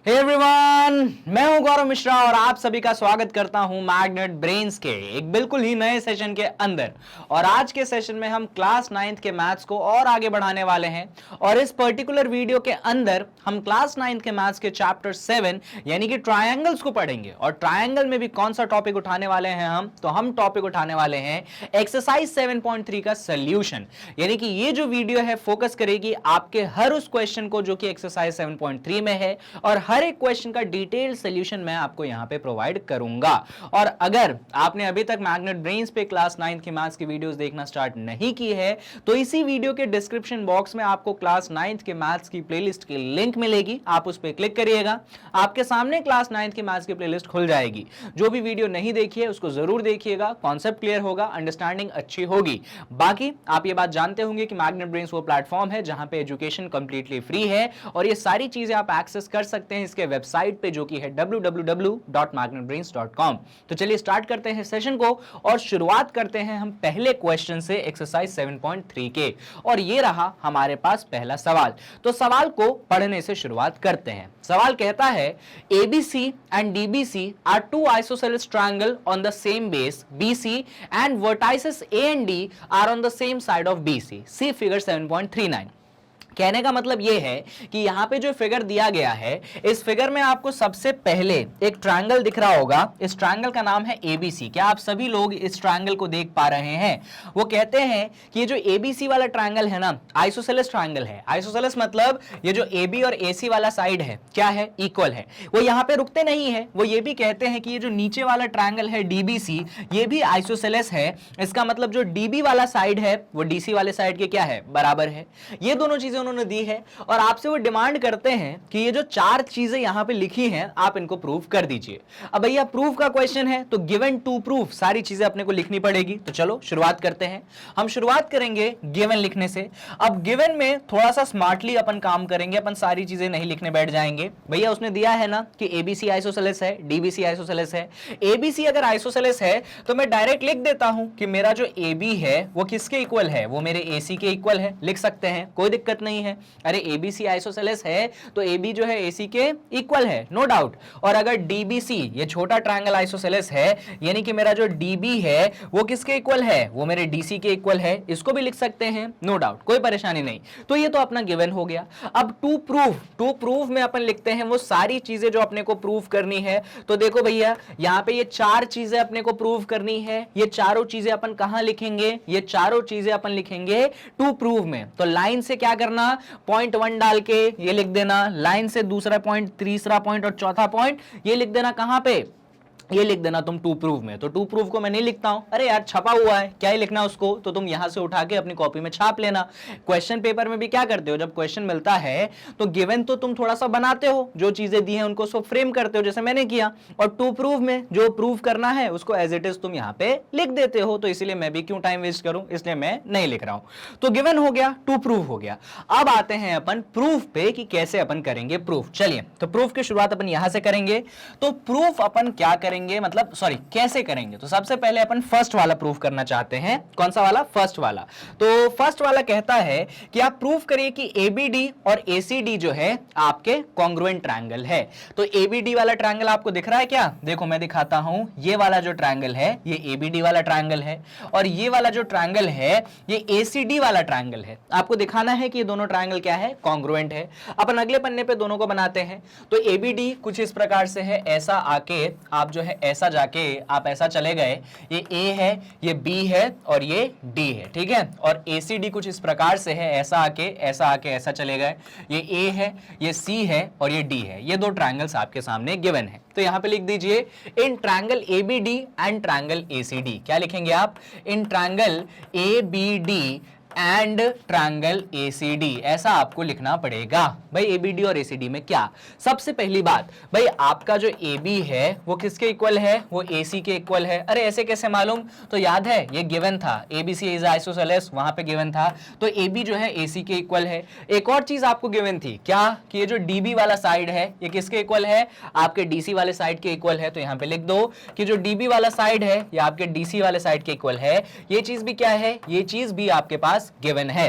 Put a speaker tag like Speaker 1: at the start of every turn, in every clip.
Speaker 1: Hey everyone, मैं हूं गौरव मिश्रा और आप सभी का स्वागत करता हूं मैग्नेट ब्रेन्स के एक बिल्कुल ही नए सेशन के अंदर। और आज के सेशन में हम क्लास 9th के मैथ्स को और आगे बढ़ाने वाले हैं। और इस पर्टिकुलर वीडियो के अंदर हम क्लास 9th के मैथ्स के चैप्टर 7 यानी कि ट्रायंगल्स को पढ़ेंगे। और ट्रायंगल में भी कौन सा टॉपिक उठाने वाले हैं हम टॉपिक उठाने वाले हैं एक्सरसाइज 7.3 का सोल्यूशन। यानी कि ये जो वीडियो है फोकस करेगी आपके हर उस क्वेश्चन को जो कि एक्सरसाइज 7.3 में है, और हर एक क्वेश्चन का डिटेल सॉल्यूशन मैं आपको यहां पे प्रोवाइड करूंगा। और अगर आपने अभी तक मैग्नेट ब्रेन्स पे क्लास 9th की मैथ्स की वीडियोस देखना स्टार्ट नहीं की है तो इसी वीडियो के डिस्क्रिप्शन बॉक्स में आपको क्लास 9th के मैथ्स की प्लेलिस्ट की लिंक मिलेगी, आप उस पर क्लिक करिएगा, आपके सामने क्लास 9th की मैथ्स की प्लेलिस्ट खुल जाएगी। जो भी वीडियो नहीं देखी है उसको जरूर देखिएगा, कॉन्सेप्ट क्लियर होगा, अंडरस्टैंडिंग अच्छी होगी। बाकी आप ये बात जानते होंगे कि मैग्नेट ब्रेन्स वो प्लेटफॉर्म है जहां पे एजुकेशन कंप्लीटली फ्री है और ये सारी चीजें आप एक्सेस कर सकते हैं इसके वेबसाइट पे जो कि है www.magnetbrains.com। तो चलिए स्टार्ट करते हैं सेशन को और शुरुआत करते हैं हम पहले क्वेश्चन से एक्सरसाइज 7.3 के। और ये रहा हमारे पास पहला सवाल। तो सवाल को पढ़ने से शुरुआत करते हैं। सवाल कहता है ABC and DBC are two isosceles triangle on the same base BC and vertices A and D are on the same side of BC. See figure 7.39। कहने का मतलब यह है कि यहां पे जो फिगर दिया गया है इस फिगर में आपको सबसे पहले एक ट्रायंगल दिख रहा होगा। इस ट्रायंगल का नाम है ABC। क्या आप सभी लोग इस ट्रायंगल को देख पा रहे हैं? वो कहते हैं कि ये जो ABC वाला ट्रायंगल है ना, आइसोसेलेस ट्रायंगल है। आइसोसेलेस मतलब ये जो AB और AC वाला साइड है क्या है, इक्वल है। वो यहां पे रुकते नहीं है, वो ये भी कहते हैं कि ये जो नीचे वाला ट्रायंगल है DBC ये भी आइसोसेलेस है। इसका मतलब जो DB वाला साइड है वो DC वाले साइड के क्या है, बराबर है। ये दोनों चीजें उन्होंने दी है और आपसे वो डिमांड करते हैं कि ये जो चार चीजें यहां पे लिखी हैं आप इनको प्रूव कर दीजिए। अब भैया प्रूव का क्वेश्चन है तो गिवन टू प्रूफ सारी चीजें अपने को लिखनी पड़ेगी। तो चलो शुरुआत करते हैं। हम शुरुआत करेंगे गिवन लिखने से। अब गिवन में थोड़ा सा स्मार्टली अपन काम करेंगे, अपन सारी चीजें नहीं लिखने बैठ जाएंगे। भैया उसने दिया है ना कि ABC आइसोसेलेस है, DBC आइसोसेलेस है। ABC अगर आइसोसेलेस है तो मैं डायरेक्ट लिख देता हूं कि मेरा जो AB है वो किसके इक्वल है, वो मेरे AC के इक्वल है। लिख सकते हैं, कोई दिक्कत नहीं है। अरे ABC आइसोसेलेस है तो AB जो है AC के इक्वल है, नो डाउट। और अगर DBC ये छोटा ट्रायंगल आइसोसेलेस है यानी कि मेरा जो DB है वो किसके इक्वल है, वो मेरे DC के इक्वल है। इसको भी लिख सकते हैं, नो डाउट, कोई परेशानी नहीं। तो ये तो अपना गिवन हो गया। अब टू प्रूफ में अपन लिखते हैं वो सारी चीजें जो अपने को प्रूफ करनी है। तो देखो भैया यहां पे ये चार चीजें अपने को प्रूफ करनी है। ये चारों चीजें अपन कहां लिखेंगे, ये चारों चीजें अपन लिखेंगे टू प्रूफ में। तो लाइन से क्या करना, पॉइंट 1 डाल के ये लिख देना, लाइन से दूसरा पॉइंट, तीसरा पॉइंट और चौथा पॉइंट ये लिख देना कहां पे, ये लिख देना तुम टू प्रूफ में। तो टू प्रूफ को मैं नहीं लिखता हूं, अरे यार छपा हुआ है, क्या ही लिखना उसको, तो तुम यहां से उठा के अपनी कॉपी में छाप लेना। क्वेश्चन पेपर में भी क्या करते हो, जब क्वेश्चन मिलता है तो गिवन तो तुम थोड़ा सा बनाते हो, जो चीजें दी हैं उनको उसको फ्रेम करते हो जैसे मैंने किया, और टू प्रूफ में जो प्रूफ करना है उसको एज इट इज तुम यहां पे लिख देते हो। तो इसीलिए मैं भी क्यों टाइम वेस्ट करूं, इसलिए मैं नहीं लिख रहा हूं। तो गिवन हो गया, टू प्रूफ हो गया। अब आते हैं अपन प्रूफ पे कि कैसे अपन करेंगे प्रूफ। चलिए तो प्रूफ की शुरुआत अपन यहां से करेंगे। तो प्रूफ अपन क्या करेंगे, मतलब कैसे करेंगे। तो सबसे पहले अपन फर्स्ट वाला प्रूफ करना चाहते हैं। कौन सा वाला, फर्स्ट वाला। तो फर्स्ट वाला कहता है कि आप प्रूफ करिए कि ABD और ACD जो है आपके कॉन्ग्रुएंट ट्रायंगल है। तो ABD वाला ट्रायंगल आपको दिख रहा है क्या, देखो मैं दिखाता हूं। ये वाला जो ट्रायंगल है ये ABD वाला ट्रायंगल है और ये वाला जो ट्रायंगल है ये ACD वाला ट्रायंगल है। आपको दिखाना है कि ये दोनों ट्रायंगल क्या है, कॉन्ग्रुएंट है। अपन अगले पन्ने पे दोनों को बनाते हैं। तो ABD कुछ इस प्रकार से है, ऐसा आके आप जो है ऐसा जाके आप ऐसा चले गए, ये A है, ये B है और ये D है, ठीक है। और ACD कुछ इस प्रकार से है, ऐसा आके ऐसा चले गए, ये A है, ये C है और ये D है। ये दो ट्रायंगल्स आपके सामने गिवन है। तो यहां पे लिख दीजिए in triangle ABD and triangle ACD। क्या लिखेंगे आप, in triangle ABD and triangle ACD, ऐसा आपको लिखना पड़ेगा। भाई ABD और ACD में क्या, सबसे पहली बात भाई आपका जो AB है वो किसके इक्वल है, वो AC के इक्वल है। अरे ऐसे कैसे मालूम, तो याद है ये गिवन था, ABC इज आइसोसेलेस, वहां पे गिवन था। तो AB जो है AC के इक्वल है। एक और चीज आपको गिवन थी क्या, कि ये जो DB वाला साइड है ये किसके इक्वल है, आपके DC वाले साइड के इक्वल है। तो यहां पे लिख दो कि जो DB वाला साइड है ये आपके DC वाले साइड के इक्वल है। ये चीज भी क्या है, ये चीज भी आपके पास गिवन है।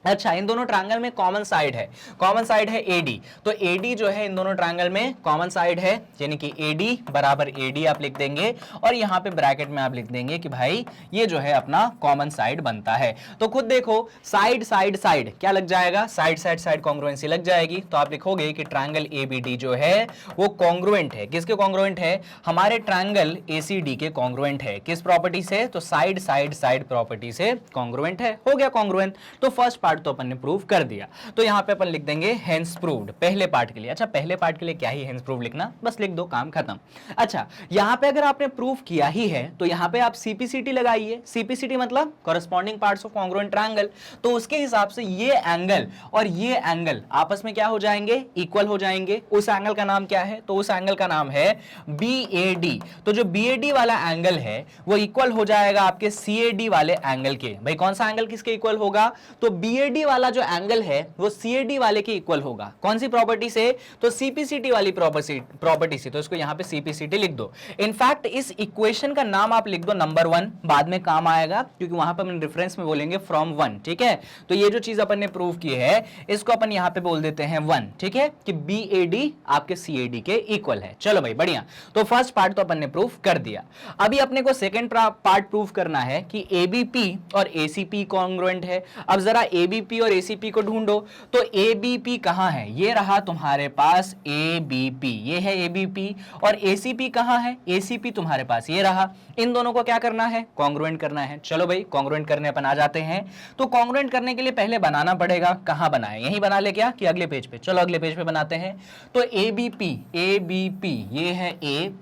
Speaker 1: अच्छा, इन दोनों ट्रायंगल में कॉमन साइड है, कॉमन साइड है एडी, तो एडी जो है इन दोनों ट्रायंगल में कॉमन साइड है, यानी कि एडी बराबर एडी आप लिख देंगे और यहां पे ब्रैकेट में आप लिख देंगे कि भाई ये जो है अपना कॉमन साइड बनता है। तो खुद देखो, साइड साइड साइड क्या लग जाएगा, साइड साइड साइड कॉन्ग्रुएंसी लग जाएगी, तो आप लिखोगे कि ट्रायंगल एबीडी जो है वो कॉन्ग्रुएंट है, किसके कॉन्ग्रुएंट है, हमारे ट्रायंगल एसीडी के कॉन्ग्रुएंट है। किस प्रॉपर्टी से, तो साइड साइड साइड प्रॉपर्टी से कॉन्ग्रुएंट है, हो गया कॉन्ग्रुएंट। तो फर्स्ट पार्ट तो अपन ने प्रूव कर दिया, तो यहां पे अपन लिख देंगे हेंस प्रूव्ड पहले पार्ट के लिए। अच्छा, पहले पार्ट के लिए क्या ही हेंस प्रूव लिखना, बस लिख दो, काम खत्म। अच्छा, यहां पे अगर आपने प्रूव किया ही है तो यहां पे आप सीपीसीटी लगाइए, सीपीसीटी मतलब corresponding parts of congruent triangle, तो उसके हिसाब से ये एंगल और ये एंगल आपस में क्या हो जाएंगे, इक्वल हो जाएंगे। उस एंगल का नाम क्या है, तो उस एंगल का नाम है बीएडी। तो जो बीएडी वाला एंगल है वो इक्वल हो जाएगा आपके सीएडी वाले एंगल के। भाई कौन सा एंगल किसके इक्वल होगा, तो बीएडी वाला जो एंगल है वो सीएडी वाले के इक्वल होगा। कौन सी प्रॉपर्टी से, तो सीपीसीटी वाली प्रॉपर्टी से, तो इसको यहां पे सीपीसीटी लिख दो। इनफैक्ट इस इक्वेशन का नाम आप लिख दो नंबर 1, बाद में काम आएगा क्योंकि वहां पर अपन रेफरेंस में बोलेंगे फ्रॉम 1, ठीक है। तो ये जो चीज अपन ने प्रूव की है इसको अपन यहां पे बोल देते हैं 1, ठीक है, कि बीएडी आपके सीएडी के इक्वल है। चलो भाई बढ़िया, तो फर्स्ट पार्ट तो अपन ने प्रूव कर दिया। अभी अपने को सेकंड पार्ट प्रूव करना है कि एबीपी और एसीपी कॉन्ग्रुएंट है। अब जरा एबीपी और एसीपी को ढूंढो, तो एबीपी कहां है, ये रहा तुम्हारे पास एबीपी, ये है एबीपी, और एसीपी कहां है, एसीपी तुम्हारे पास ये रहा। इन दोनों को क्या करना है, कॉन्ग्रुएंट करना है। चलो भाई कॉन्ग्रुएंट करने अपन आ जाते हैं। तो कॉन्ग्रुएंट करने के लिए पहले बनाना पड़ेगा, कहां बनाए, यहीं बना ले क्या कि अगले पेज पे, चलो अगले पेज पे बनाते हैं। तो एबीपी, एबीपी ये है ए,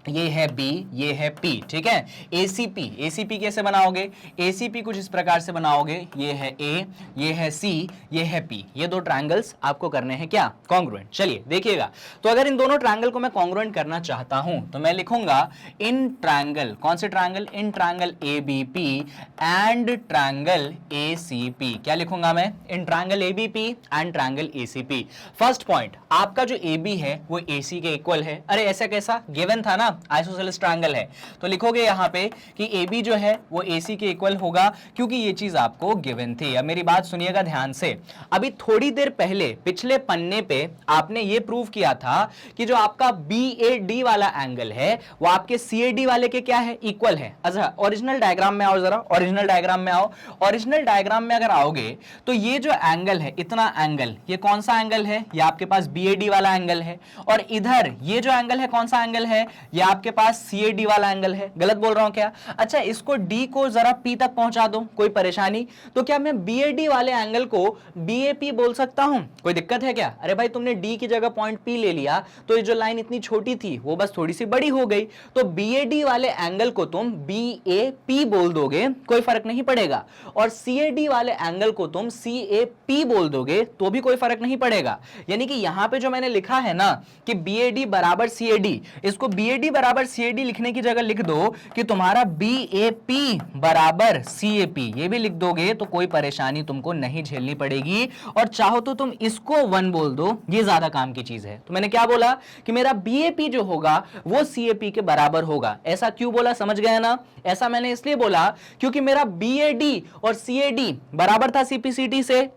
Speaker 1: ये है बी, ये है पी, ठीक है। एसीपी, एसीपी कैसे बनाओगे, एसीपी कुछ इस प्रकार से बनाओगे, ये है ए, ये है सी, ये है पी, ये दो ट्रायंगल्स आपको करने हैं क्या, कॉन्ग्रुएंट। चलिए देखिएगा, तो अगर इन दोनों ट्रायंगल को मैं कॉन्ग्रुएंट करना चाहता हूं तो मैं लिखूंगा इन ट्रायंगल, कौन से triangle, in triangle ABP and triangle ACP. क्या लिखूंगा मैं, in triangle ABP and triangle ACP. First point, आपका जो एबी है वो एसी के इक्वल है। अरे ऐसा कैसा, गिवन था ना, आइसोसेलेस ट्रायंगल है, तो लिखोगे यहां पे कि AB जो है वो AC के इक्वल होगा, क्योंकि ये चीज आपको गिवन थी। अब मेरी बात सुनिएगा ध्यान से, अभी थोड़ी देर पहले पिछले पन्ने पे आपने ये प्रूव किया था कि जो आपका BAD वाला एंगल है वो आपके CAD वाले के क्या है, इक्वल है। अच्छा ओरिजिनल डायग्राम में आओ, जरा ओरिजिनल डायग्राम में आओ। ओरिजिनल डायग्राम में अगर आओगे तो ये जो एंगल है, इतना एंगल, ये कौन सा एंगल है, ये आपके पास BAD वाला एंगल है, और इधर ये जो एंगल है कौन सा एंगल है, ये आपके पास CAD वाला एंगल है। गलत बोल रहा हूं क्या, अच्छा इसको D को जरा P तक पहुंचा दो, कोई परेशानी, तो क्या मैं BAD वाले एंगल को BAP बोल सकता हूं, कोई दिक्कत है क्या। अरे भाई तुमने D की जगह पॉइंट P ले लिया तो ये जो लाइन इतनी छोटी थी वो बस थोड़ी सी बड़ी हो गई, तो BAD वाले एंगल को तुम BAP बोल दोगे, कोई फर्क नहीं पड़ेगा, और CAD वाले एंगल को तुम CAP बोल दोगे तो भी कोई फर्क नहीं पड़ेगा। यानी कि यहां पे जो मैंने लिखा है ना कि BAD बराबर CAD, इसको BAD बराबर CAD लिखने की जगह लिख दो कि तुम्हारा BAP बराबर CAP, ये भी लिख दोगे तो कोई परेशानी तुमको नहीं झेलनी पड़ेगी, और चाहो तो तुम इसको 1 बोल दो, ये ज्यादा काम की चीज है। तो मैंने क्या बोला कि मेरा BAP जो होगा वो CAP के बराबर होगा। ऐसा क्यों बोला, समझ गया ना, ऐसा मैंने इसलिए बोला क्योंकि मेरा BAD और CAD बराबर था CPCT से।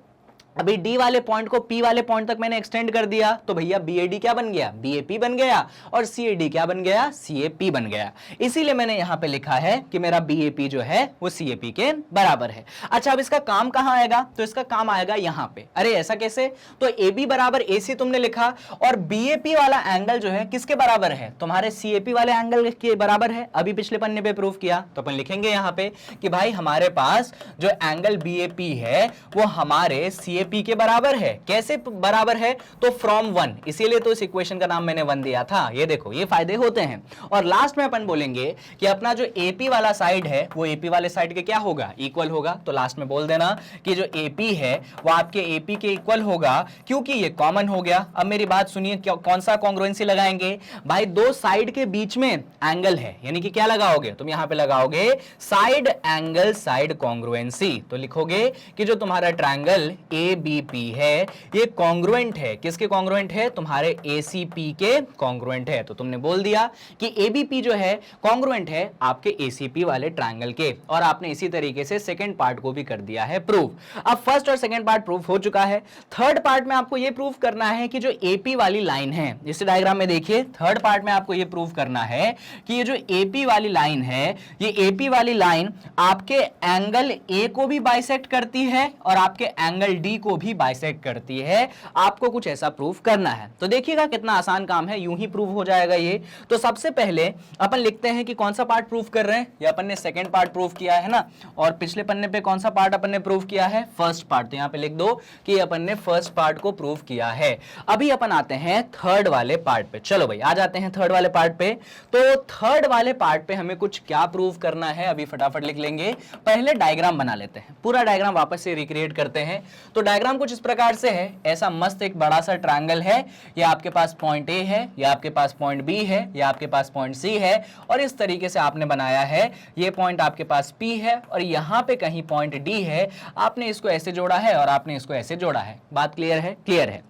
Speaker 1: अभी D वाले पॉइंट को P वाले पॉइंट तक मैंने एक्सटेंड कर दिया, तो भैया BAD क्या बन गया, BAP बन गया, और CAD क्या बन गया, CAP बन गया। इसीलिए मैंने यहां पे लिखा है कि मेरा BAP जो है वो CAP के बराबर है। अच्छा अब इसका काम कहां आएगा, तो इसका काम आएगा यहां पे। अरे ऐसा कैसे, तो AB बराबर AC तुमने लिखा, और BAP वाला एंगल जो है किसके बराबर है, तुम्हारे CAP वाले एंगल के बराबर है। अभी पिछले पन्ने पे प्रूफ किया, तो अपन लिखेंगे यहां पे कि भाई हमारे पास जो एंगल BAP है वो हमारे CAP के बराबर है। कैसे बराबर है, तो फ्रॉम 1, इसीलिए तो इस इक्वेशन का नाम मैंने 1 दिया था। ये देखो ये फायदे होते हैं। और लास्ट में अपन बोलेंगे कि अपना जो AP वाला साइड है वो AP वाले साइड के क्या होगा, इक्वल होगा। तो लास्ट में बोल देना कि जो AP है वो आपके AP के इक्वल होगा, क्योंकि ये कॉमन हो गया। अब मेरी बात सुनिए, कौन सा कॉन्ग्रुएंसी लगाएंगे, भाई दो साइड के बीच में एंगल है, यानी कि क्या लगाओगे तुम, यहां पे लगाओगे साइड एंगल साइड कॉन्ग्रुएंसी। तो लिखोगे कि जो तुम्हारा ट्रायंगल ABP है ये कॉन्ग्रुएंट है, किसके कॉन्ग्रुएंट है, तुम्हारे ACP के कॉन्ग्रुएंट है। तो तुमने बोल दिया कि ABP जो है कॉन्ग्रुएंट है आपके ACP वाले ट्रायंगल के, और आपने इसी तरीके से सेकंड पार्ट को भी कर दिया है प्रूफ। अब फर्स्ट और सेकंड पार्ट प्रूफ हो चुका है, थर्ड पार्ट में आपको यह प्रूफ करना है कि जो AP वाली लाइन है, इस डायग्राम में देखिए, थर्ड पार्ट में आपको यह प्रूफ करना है कि ये जो AP वाली लाइन है, ये AP वाली लाइन आपके एंगल A को भी बाइसेक्ट करती है और आपके एंगल D को भी बाइसेक्ट करती है। आपको कुछ ऐसा प्रूफ करना है। तो देखिएगा कितना आसान काम है, यूं ही प्रूफ हो जाएगा ये। तो सबसे पहले अपन लिखते हैं कि कौन सा पार्ट प्रूफ कर रहे हैं, ये अपन ने सेकंड पार्ट प्रूफ किया है ना, और पिछले पन्ने पे कौन सा पार्ट अपन ने प्रूफ किया है, फर्स्ट पार्ट। तो यहां पे लिख दो कि अपन ने फर्स्ट पार्ट को प्रूफ किया है। अभी अपन आते हैं थर्ड वाले पार्ट पे। चलो भाई आ जाते हैं थर्ड वाले पार्ट पे। तो थर्ड वाले पार्ट पे हमें कुछ क्या प्रूफ करना है अभी फटाफट लिख लेंगे। पहले डायग्राम बना लेते हैं, पूरा डायग्राम वापस से रिक्रिएट करते हैं। तो डायग्राम कुछ इस प्रकार से है, ऐसा मस्त एक बड़ा सा ट्रायंगल है, ये आपके पास पॉइंट A है, ये आपके पास पॉइंट B है, ये आपके पास पॉइंट C है, और इस तरीके से आपने बनाया है। ये पॉइंट आपके पास P है और यहां पे कहीं पॉइंट D है। आपने इसको ऐसे जोड़ा है और आपने इसको ऐसे जोड़ा है। बात क्लियर है? क्लियर है।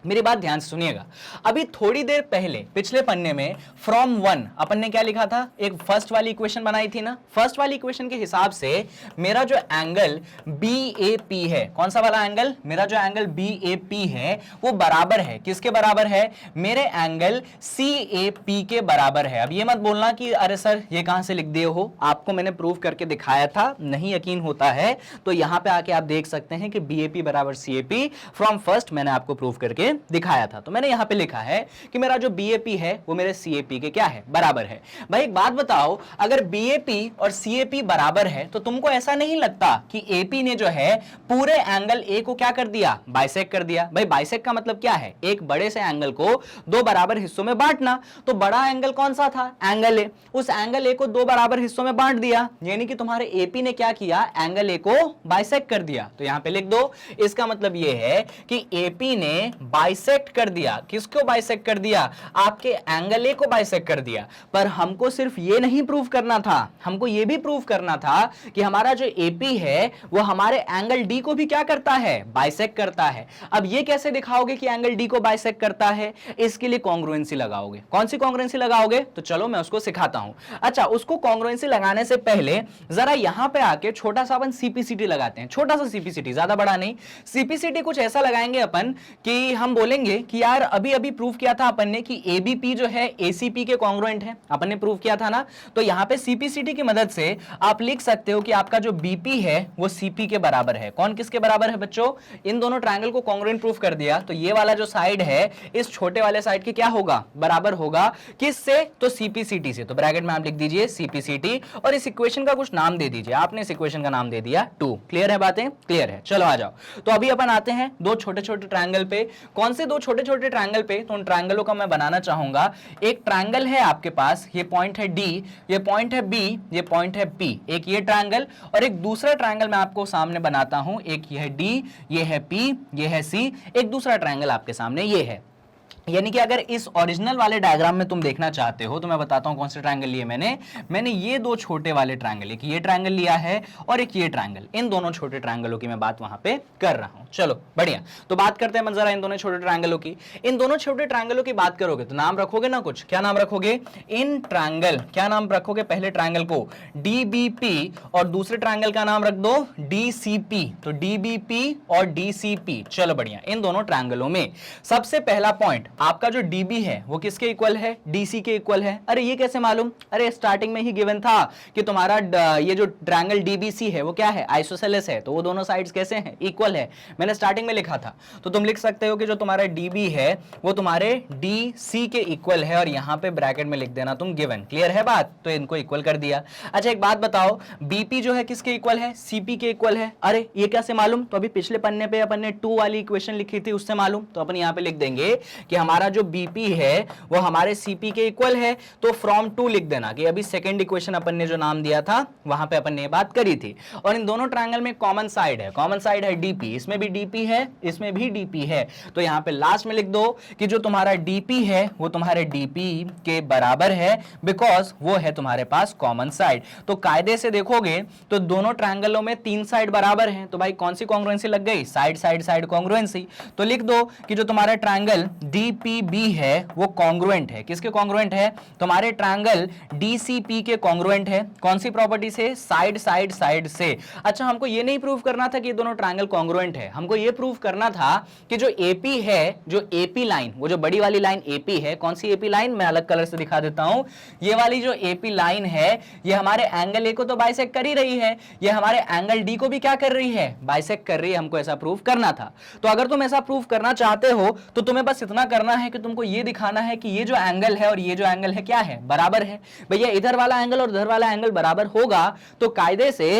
Speaker 1: मेरी बात ध्यान से सुनिएगा। अभी थोड़ी देर पहले पिछले पन्ने में फ्रॉम 1 अपन ने क्या लिखा था, एक फर्स्ट वाली इक्वेशन बनाई थी ना। फर्स्ट वाली इक्वेशन के हिसाब से मेरा जो एंगल BAP है, कौन सा वाला एंगल, मेरा जो एंगल BAP है वो बराबर है, किसके बराबर है, मेरे एंगल CAP के बराबर है। अब ये मत बोलना कि अरे सर ये कहां से लिख दिए हो, आपको मैंने प्रूफ करके दिखाया था, नहीं यकीन होता है तो यहां पे आके आप देख सकते हैं कि BAP बराबर CAP फ्रॉम फर्स्ट मैंने आपको प्रूफ करके दिखाया था। तो मैंने यहां पे लिखा है कि मेरा जो BAP है वो मेरे CAP के क्या है, बराबर है। भाई एक बात बताओ, अगर BAP और CAP बराबर है तो तुमको ऐसा नहीं लगता कि AP ने जो है पूरे एंगल A को क्या कर दिया, बाइसेक्ट कर दिया। भाई बाइसेक्ट का मतलब क्या है, एक बड़े से एंगल को दो बराबर हिस्सों में बांटना। तो बड़ा एंगल कौन सा था, एंगल A, उस एंगल A को दो बराबर हिस्सों में बांट दिया, यानी कि तुम्हारे AP ने क्या किया, एंगल A को बाइसेक्ट कर दिया। तो यहां पे लिख दो, इसका मतलब यह है कि AP ने बाइसेक्ट कर दिया। किसको बाइसेक्ट कर दिया, आपके एंगल A को बाइसेक्ट कर दिया। पर हमको सिर्फ ये नहीं प्रूफ करना था, हमको ये भी प्रूफ करना था कि हमारा जो AP है वो हमारे एंगल D को भी क्या करता है, बाइसेक्ट करता है। अब ये कैसे दिखाओगे कि एंगल D को बाइसेक्ट करता है, इसके लिए कॉन्ग्रुएंसी लगाओगे। कौन सी कॉन्ग्रुएंसी लगाओगे, तो चलो मैं उसको सिखाता हूं। अच्छा, उसको कॉन्ग्रुएंसी लगाने से पहले जरा यहां पे आके छोटा सा अपन CPCT लगाते हैं, छोटा सा CPCT, ज्यादा बड़ा नहीं। CPCT कुछ ऐसा लगाएंगे अपन कि हम बोलेंगे कि यार अभी अभी प्रूफ किया था अपन ने कि ABP जो है ACP के कॉन्ग्रुएंट है, अपन ने प्रूफ किया था ना। तो यहां पे CPCT की मदद से आप लिख सकते हो कि आपका जो BP है वो CP के बराबर है। कौन किसके बराबर है बच्चों, इन दोनों ट्रायंगल को कॉन्ग्रुएंट प्रूफ कर दिया। तो ये वाला जो साइड है इस छोटे वाले साइड के क्या होगा, बराबर होगा, किससे, तो CPCT से। तो ब्रैकेट में आप लिख दीजिए CPCT और इस इक्वेशन का कुछ नाम दे दीजिए। आपने इस इक्वेशन का नाम दे दिया 2। क्लियर है बातें, क्लियर है। चलो आ जाओ। तो अभी अपन आते हैं दो छोटे छोटे ट्रायंगल पे। कौन से दो छोटे छोटे ट्रायंगल पे, तो उन ट्रायंगलों का मैं बनाना चाहूंगा। एक ट्रायंगल है आपके पास, ये पॉइंट है D, ये पॉइंट है B, ये पॉइंट है P, एक ये ट्रायंगल, और एक दूसरा ट्रायंगल मैं आपको सामने बनाता हूं। एक ये है D, ये है P, ये है C, एक दूसरा ट्रायंगल आपके सामने ये है। यानी कि अगर इस ओरिजिनल वाले डायग्राम में तुम देखना चाहते हो तो मैं बताता हूं कौन से ट्रायंगल लिए मैंने ये दो छोटे वाले ट्रायंगल, एक ये ट्रायंगल लिया है और एक ये ट्रायंगल, इन दोनों छोटे ट्रायंगलों की मैं बात वहां पे कर रहा हूं। चलो बढ़िया, तो बात करते हैं जरा इन दोनों छोटे ट्रायंगलों की। इन दोनों छोटे ट्रायंगलों की बात करोगे तो नाम रखोगे ना कुछ, क्या नाम रखोगे, इन ट्रायंगल, क्या नाम रखोगे, पहले ट्रायंगल को DBP और दूसरे ट्रायंगल का नाम रख दो DCP। तो DBP और DCP। चलो बढ़िया, इन दोनों ट्रायंगलों में सबसे पहला पॉइंट आपका जो DB है वो किसके इक्वल है, DC के इक्वल है। अरे ये कैसे मालूम, अरे स्टार्टिंग में ही गिवन था कि तुम्हारा ये जो ट्रायंगल DBC है वो क्या है, आइसोसेलेस है, तो वो दोनों साइड्स कैसे हैं, इक्वल है। मैंने स्टार्टिंग में लिखा था। तो तुम लिख सकते हो कि जो तुम्हारा DB है वो तुम्हारे DC के इक्वल है, और यहां पे ब्रैकेट में लिख देना तुम गिवन। क्लियर है बात, तो इनको इक्वल कर दिया। अच्छा एक बात बताओ, BP जो है किसके इक्वल है, CP के इक्वल है। अरे ये कैसे मालूम, तो अभी पिछले पन्ने पे अपन ने 2 वाली इक्वेशन लिखी थी उससे मालूम। तो अपन यहां पे लिख देंगे कि हमारा जो बीपी है वो हमारे सीपी के इक्वल है, तो फ्रॉम टू लिख देना कि अभी सेकेंड इक्वेशन अपन ने जो नाम दिया था वहां पे अपन ने बात करी थी। और इन दोनों ट्रायंगल में कॉमन साइड है, कॉमन साइड है डीपी, इसमें भी डीपी है, इसमें भी डीपी है, तो यहां पे लास्ट में लिख दो कि जो तुम्हारा डीपी है वो तुम्हारे डीपी के बराबर है, बिकॉज वो है तुम्हारे पास कॉमन साइड। तो कायदे से देखोगे तो दोनों ट्रायंगलों में 3 साइड बराबर हैं, तो भाई कौन सी कॉन्ग्रुएंसी लग गई, साइड साइड साइड कॉन्ग्रुएंसी। तो लिख दो कि जो तुम्हारा ट्रायंगल डीपीबी है वो कॉन्ग्रुएंट है, किसके कॉन्ग्रुएंट है, तुम्हारे ट्रायंगल डीसीपी के कॉन्ग्रुएंट है। कौन सी प्रॉपर्टी से, साइड साइड साइड से। अच्छा, हमको ये नहीं प्रूव करना था कि दोनों ट्रायंगल कॉन्ग्रुएंट है, हमको ये प्रूव करना था कि जो एपी है, जो एपी लाइन, वो जो बड़ी वाली लाइन एपी है, कौन सी एपी लाइन, मैं अलग कलर से दिखा देता हूं, ये वाली जो एपी लाइन है ये हमारे एंगल ए को तो बाइसेक्ट कर ही रही है, ये हमारे एंगल डी को भी क्या कर रही है, बाइसेक्ट कर रही है। हमको ऐसा प्रूव करना था। तो अगर तुम ऐसा प्रूव करना चाहते हो तो तुम्हें बस इतना करना है कि तुमको ये दिखाना है कि ये जो एंगल है और ये जो एंगल है क्या है, बराबर है। भैया इधर वाला एंगल और इधर वाला एंगल बराबर होगा तो कायदे से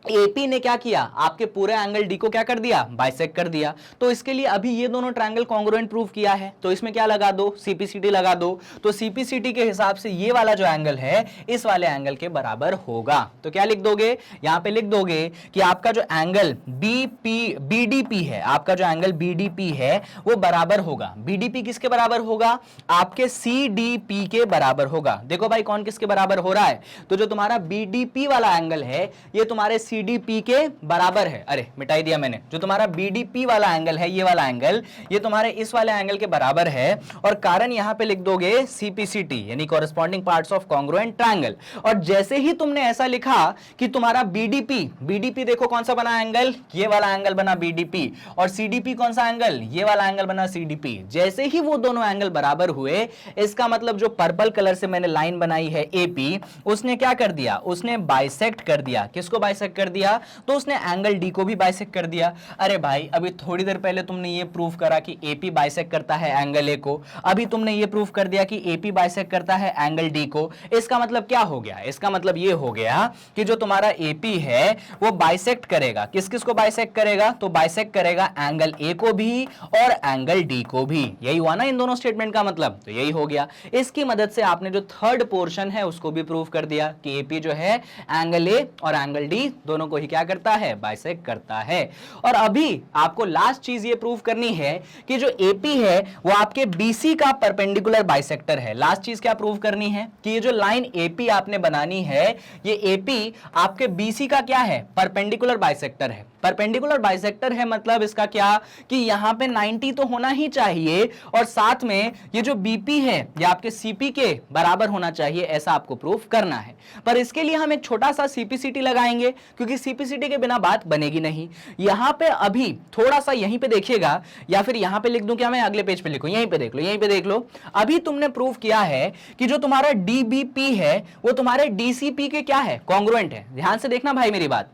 Speaker 1: एपी ने क्या किया, आपके पूरे एंगल डी को क्या कर दिया, बाइसेक्ट कर दिया। तो इसके लिए अभी ये दोनों ट्रायंगल कॉन्ग्रुएंट प्रूव किया है, तो इसमें क्या लगा दो, सीपीसीटी लगा दो। तो सीपीसीटी के हिसाब से ये वाला जो एंगल है इस वाले एंगल के बराबर होगा। तो क्या लिख दोगे, यहां पे लिख दोगे कि आपका जो एंगल बीडीपी है, आपका जो एंगल बीडीपी है वो बराबर होगा, बीडीपी किसके बराबर होगा, आपके सीडीपी के बराबर होगा। देखो भाई कौन किसके बराबर हो रहा है, तो जो तुम्हारा बीडीपी वाला एंगल है ये तुम्हारे सीडीपी के बराबर है, अरे मिटाई दिया मैंने, जो तुम्हारा बीडीपी वाला एंगल है ये वाला एंगल ये तुम्हारे इस वाले एंगल के बराबर है। और कारण यहां पे लिख दोगे सीपीसीटी यानी corresponding parts of congruent triangle. और जैसे ही तुमने ऐसा लिखा कि तुम्हारा बीडीपी देखो कौन सा बना एंगल, ये वाला एंगल बना बीडीपी, और सीडीपी कौन सा एंगल, ये वाला एंगल बना सीडीपी। जैसे ही वो दोनों एंगल बराबर हुए, इसका मतलब जो पर्पल कलर से मैंने लाइन बनाई है एपी, उसने क्या कर दिया, उसने बाइसेक्ट कर दिया। किसको बाइसेक्ट कर दिया, तो उसने एंगल डी को भी बाइसेक्ट कर दिया। अरे भाई अभी थोड़ी देर पहले तुमने ये प्रूफ करा कि एपी बाइसेक्ट करता है एंगल ए को, अभी तुमने ये प्रूफ कर दिया कि एपी बाइसेक्ट करता है एंगल डी को। इसका मतलब क्या हो गया, इसका मतलब ये हो गया कि जो तुम्हारा एपी है वो बाइसेक्ट करेगा, किस किस को बाइसेक्ट करेगा, तो बाइसेक्ट करेगा एंगल ए को भी और एंगल डी को भी। यही हुआ ना इन दोनों स्टेटमेंट का मतलब, तो यही हो गया। इसकी मदद से आपने जो थर्ड पोर्शन है उसको भी प्रूफ कर दिया कि एपी जो है एंगल ए और एंगल डी दोनों को ही क्या करता है, बाइसेक्ट करता है। और अभी आपको लास्ट चीज ये प्रूफ करनी है कि जो एपी है वो आपके बीसी का परपेंडिकुलर बाइसेक्टर है। लास्ट चीज क्या प्रूफ करनी है कि ये जो लाइन एपी आपने बनानी है ये एपी आपके बीसी का क्या है, परपेंडिकुलर बाइसेक्टर है। परपेंडिकुलर बाइसेक्टर है मतलब इसका क्या कि यहां पे 90 तो होना ही चाहिए और साथ में ये जो बीपी है ये आपके सीपी के बराबर होना चाहिए, ऐसा आपको प्रूफ करना है। पर इसके लिए हम एक छोटा सा सीपीसीटी लगाएंगे क्योंकि सीपीसीटी के बिना बात बनेगी नहीं। यहां पे अभी थोड़ा सा यहीं पे देखिएगा, या फिर यहां पे लिख दूं क्या, मैं अगले पेज पे लिखूं, यहीं पे देख लो, यहीं पे देख लो। अभी तुमने प्रूफ किया है कि जो तुम्हारा डीबीपी है वो तुम्हारे डीसीपी के क्या है, कॉन्ग्रुएंट है। ध्यान से देखना भाई मेरी बात,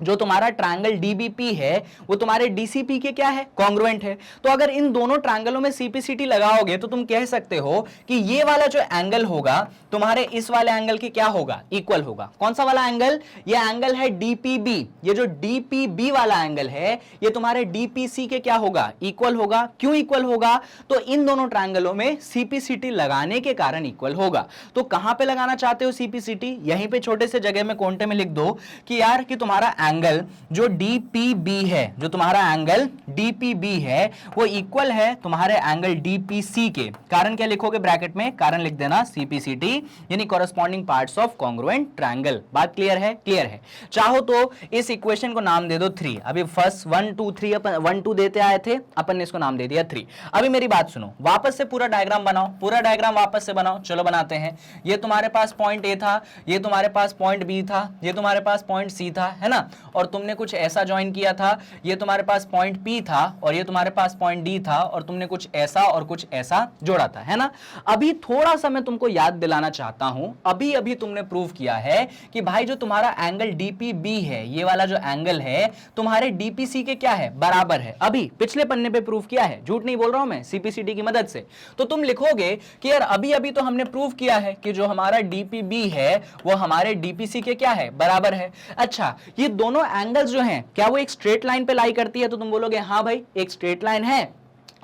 Speaker 1: जो तुम्हारा ट्रायंगल डीबीपी है वो तुम्हारे डीसीपी के क्या है, कॉन्ग्रुएंट है। तो अगर इन दोनों ट्रायंगलों में सीपीसीटी लगाओगे तो तुम कह सकते हो कि ये वाला जो एंगल होगा तुम्हारे इस वाले एंगल के क्या होगा, इक्वल होगा। कौन सा वाला एंगल, ये एंगल है डीपीबी, ये जो डीपीबी वाला एंगल है ये तुम्हारे डीपीसी के क्या होगा, इक्वल होगा। क्यों इक्वल होगा, तो इन दोनों ट्रायंगलों में सीपीसीटी लगाने के कारण इक्वल होगा। तो कहां पे लगाना चाहते हो सीपीसीटी, यहीं पे छोटे से जगह में कोंटे में लिख दो कि यार कि तुम्हारा एंगल जो डीपीबी है, जो तुम्हारा एंगल डीपीबी है वो इक्वल है तुम्हारे एंगल डीपीसी के। कारण क्या लिखोगे ब्रैकेट में, कारण लिख देना सीपीसीटी यानी corresponding parts of congruent triangle. बात क्लियर है, क्लियर है। चाहो तो इस इक्वेशन को नाम दे दो 3। अभी फर्स्ट 1 2 3 अपन 1 2 देते आए थे, अपन ने इसको नाम दे दिया 3। अभी मेरी बात सुनो, वापस से पूरा डायग्राम बनाओ, पूरा डायग्राम वापस से बनाओ। चलो बनाते हैं। ये तुम्हारे पास पॉइंट ए था, ये तुम्हारे पास पॉइंट बी था, ये तुम्हारे पास पॉइंट सी था, है ना, और तुमने कुछ ऐसा ज्वाइन किया था, ये तुम्हारे पास पॉइंट पी था और ये तुम्हारे पास पॉइंट डी था, और तुमने कुछ ऐसा और कुछ ऐसा जोड़ा था, है ना। अभी थोड़ा सा मैं तुमको याद दिलाना चाहता हूं, अभी अभी तुमने प्रूव किया है कि भाई जो तुम्हारा एंगल डीपीबी है, ये वाला जो एंगल है तुम्हारे डीपीसी के क्या है, बराबर है। अभी पिछले पन्ने पे प्रूव किया है, झूठ नहीं बोल रहा हूं मैं, सीपीसीटी की मदद से। तो तुम लिखोगे कि यार अभी अभी तो हमने प्रूव किया है कि जो हमारा डीपीबी है वो हमारे डीपीसी के क्या है, बराबर है। अच्छा, ये दोनों एंगल्स जो हैं क्या वो एक स्ट्रेट लाइन पे लाई करती है, तो तुम बोलोगे हाँ भाई एक स्ट्रेट लाइन है।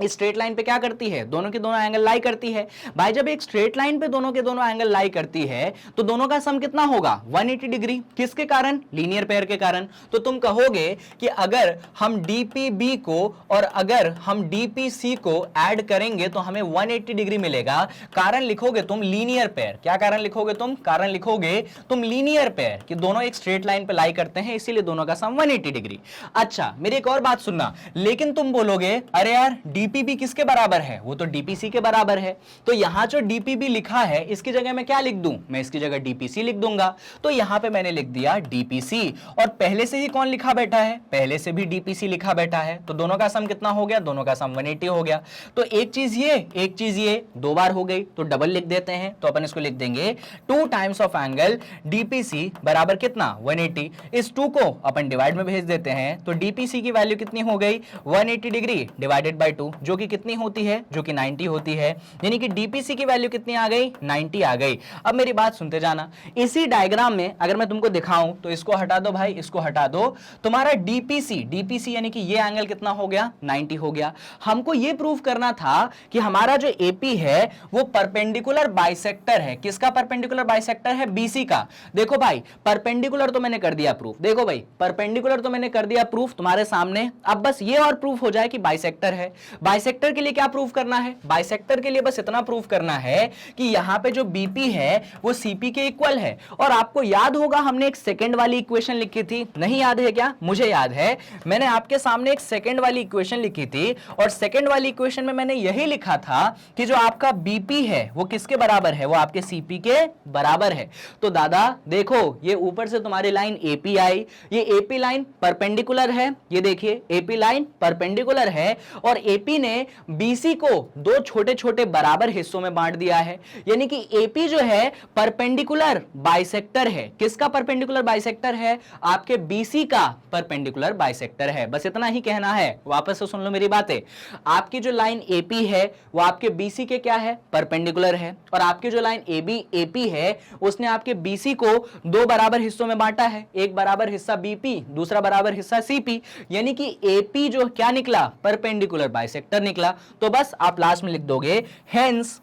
Speaker 1: स्ट्रेट लाइन पे क्या करती है, दोनों के दोनों एंगल लाई करती है। भाई जब एक स्ट्रेट लाइन पे दोनों के दोनों एंगल लाई करती है तो दोनों का सम कितना होगा 180 डिग्री। किसके कारण, लीनियर पेयर के कारण। तो तुम कहोगे कि अगर हम डीपीबी को और अगर हम डीपीसी को ऐड करेंगे तो हमें 180 डिग्री मिलेगा। कारण लिखोगे तुम लीनियर पेयर। क्या कारण लिखोगे तुम, कारण लिखोगे तुम लीनियर पेयर कि दोनों एक स्ट्रेट लाइन पे लाई करते हैं, इसीलिए दोनों का सम 180 डिग्री। अच्छा मेरी एक और बात सुनना, लेकिन तुम बोलोगे अरे यार डीपीबी किसके बराबर है, वो तो डीपीसी के बराबर है। तो यहां जो डीपीबी लिखा है इसकी जगह मैं क्या लिख दूं, मैं इसकी जगह डीपीसी लिख दूंगा। तो यहां पे मैंने लिख दिया डीपीसी, और पहले से ही कौन लिखा बैठा है, पहले से भी डीपीसी लिखा बैठा है। तो दोनों का सम कितना हो गया, दोनों का सम 180 हो गया। तो एक चीज ये, एक चीज ये, दो बार हो गई तो डबल लिख देते हैं। तो अपन इसको लिख देंगे 2 टाइम्स ऑफ एंगल डीपीसी बराबर कितना 180। इस 2 को अपन डिवाइड में भेज देते हैं तो डीपीसी की वैल्यू कितनी हो गई 180 डिग्री डिवाइडेड बाय 2, जो कि कितनी होती है, जो कि 90 होती है। यानी कि डीपीसी की वैल्यू कितनी आ गई 90 आ गई। अब मेरी बात सुनते जाना, इसी डायग्राम में अगर मैं तुमको दिखाऊं तो इसको हटा दो भाई, इसको हटा दो, तुम्हारा डीपीसी, डीपीसी यानी कि ये एंगल कितना हो गया 90 हो गया। हमको ये प्रूव करना था कि हमारा जो एपी है वो परपेंडिकुलर बाइसेक्टर है। किसका परपेंडिकुलर बाइसेक्टर है, बीसी का। देखो भाई परपेंडिकुलर तो मैंने कर दिया प्रूफ, देखो भाई परपेंडिकुलर तो मैंने कर दिया प्रूफ तुम्हारे सामने। अब बस ये और प्रूफ हो जाए कि बाइसेक्टर है। बाइसेक्टर के लिए क्या प्रूफ करना है, बाइसेक्टर के लिए बस इतना प्रूफ करना है कि यहां पे जो बीपी है वो सीपी के इक्वल है। और आपको याद होगा हमने एक सेकंड वाली इक्वेशन लिखी थी, नहीं याद है क्या, मुझे याद है मैंने आपके सामने एक सेकंड वाली इक्वेशन लिखी थी, और सेकंड वाली इक्वेशन में मैंने यही लिखा था कि जो आपका बीपी है वो किसके बराबर है, वो आपके सीपी के बराबर है। तो दादा देखो ये ऊपर से तुम्हारी लाइन एपी आई, ये एपी लाइन परपेंडिकुलर है, ये देखिए एपी लाइन परपेंडिकुलर है, और एपी ने बीसी को दो छोटे छोटे बराबर हिस्सों में बांट दिया है। यानी कि एपी जो है परपेंडिकुलर बाइसेक्टर है। किसका परपेंडिकुलर बाइसेक्टर है, आपके बीसी का परपेंडिकुलर बाइसेक्टर है। बस इतना ही कहना है, वापस से सुन लो मेरी बातें। आपकी जो लाइन एपी है वो आपके बीसी के क्या है, परपेंडिकुलर है, और आपकी जो लाइन एबी एपी है उसने आपके बीसी को दो बराबर हिस्सों में बांटा है, एक बराबर हिस्सा बीपी, दूसरा बराबर हिस्सा सीपी। यानी कि एपी जो क्या निकला, परपेंडिकुलर बाइसेक्टर निकला। तो बस आप लास्ट में लिख दोगे हेंस,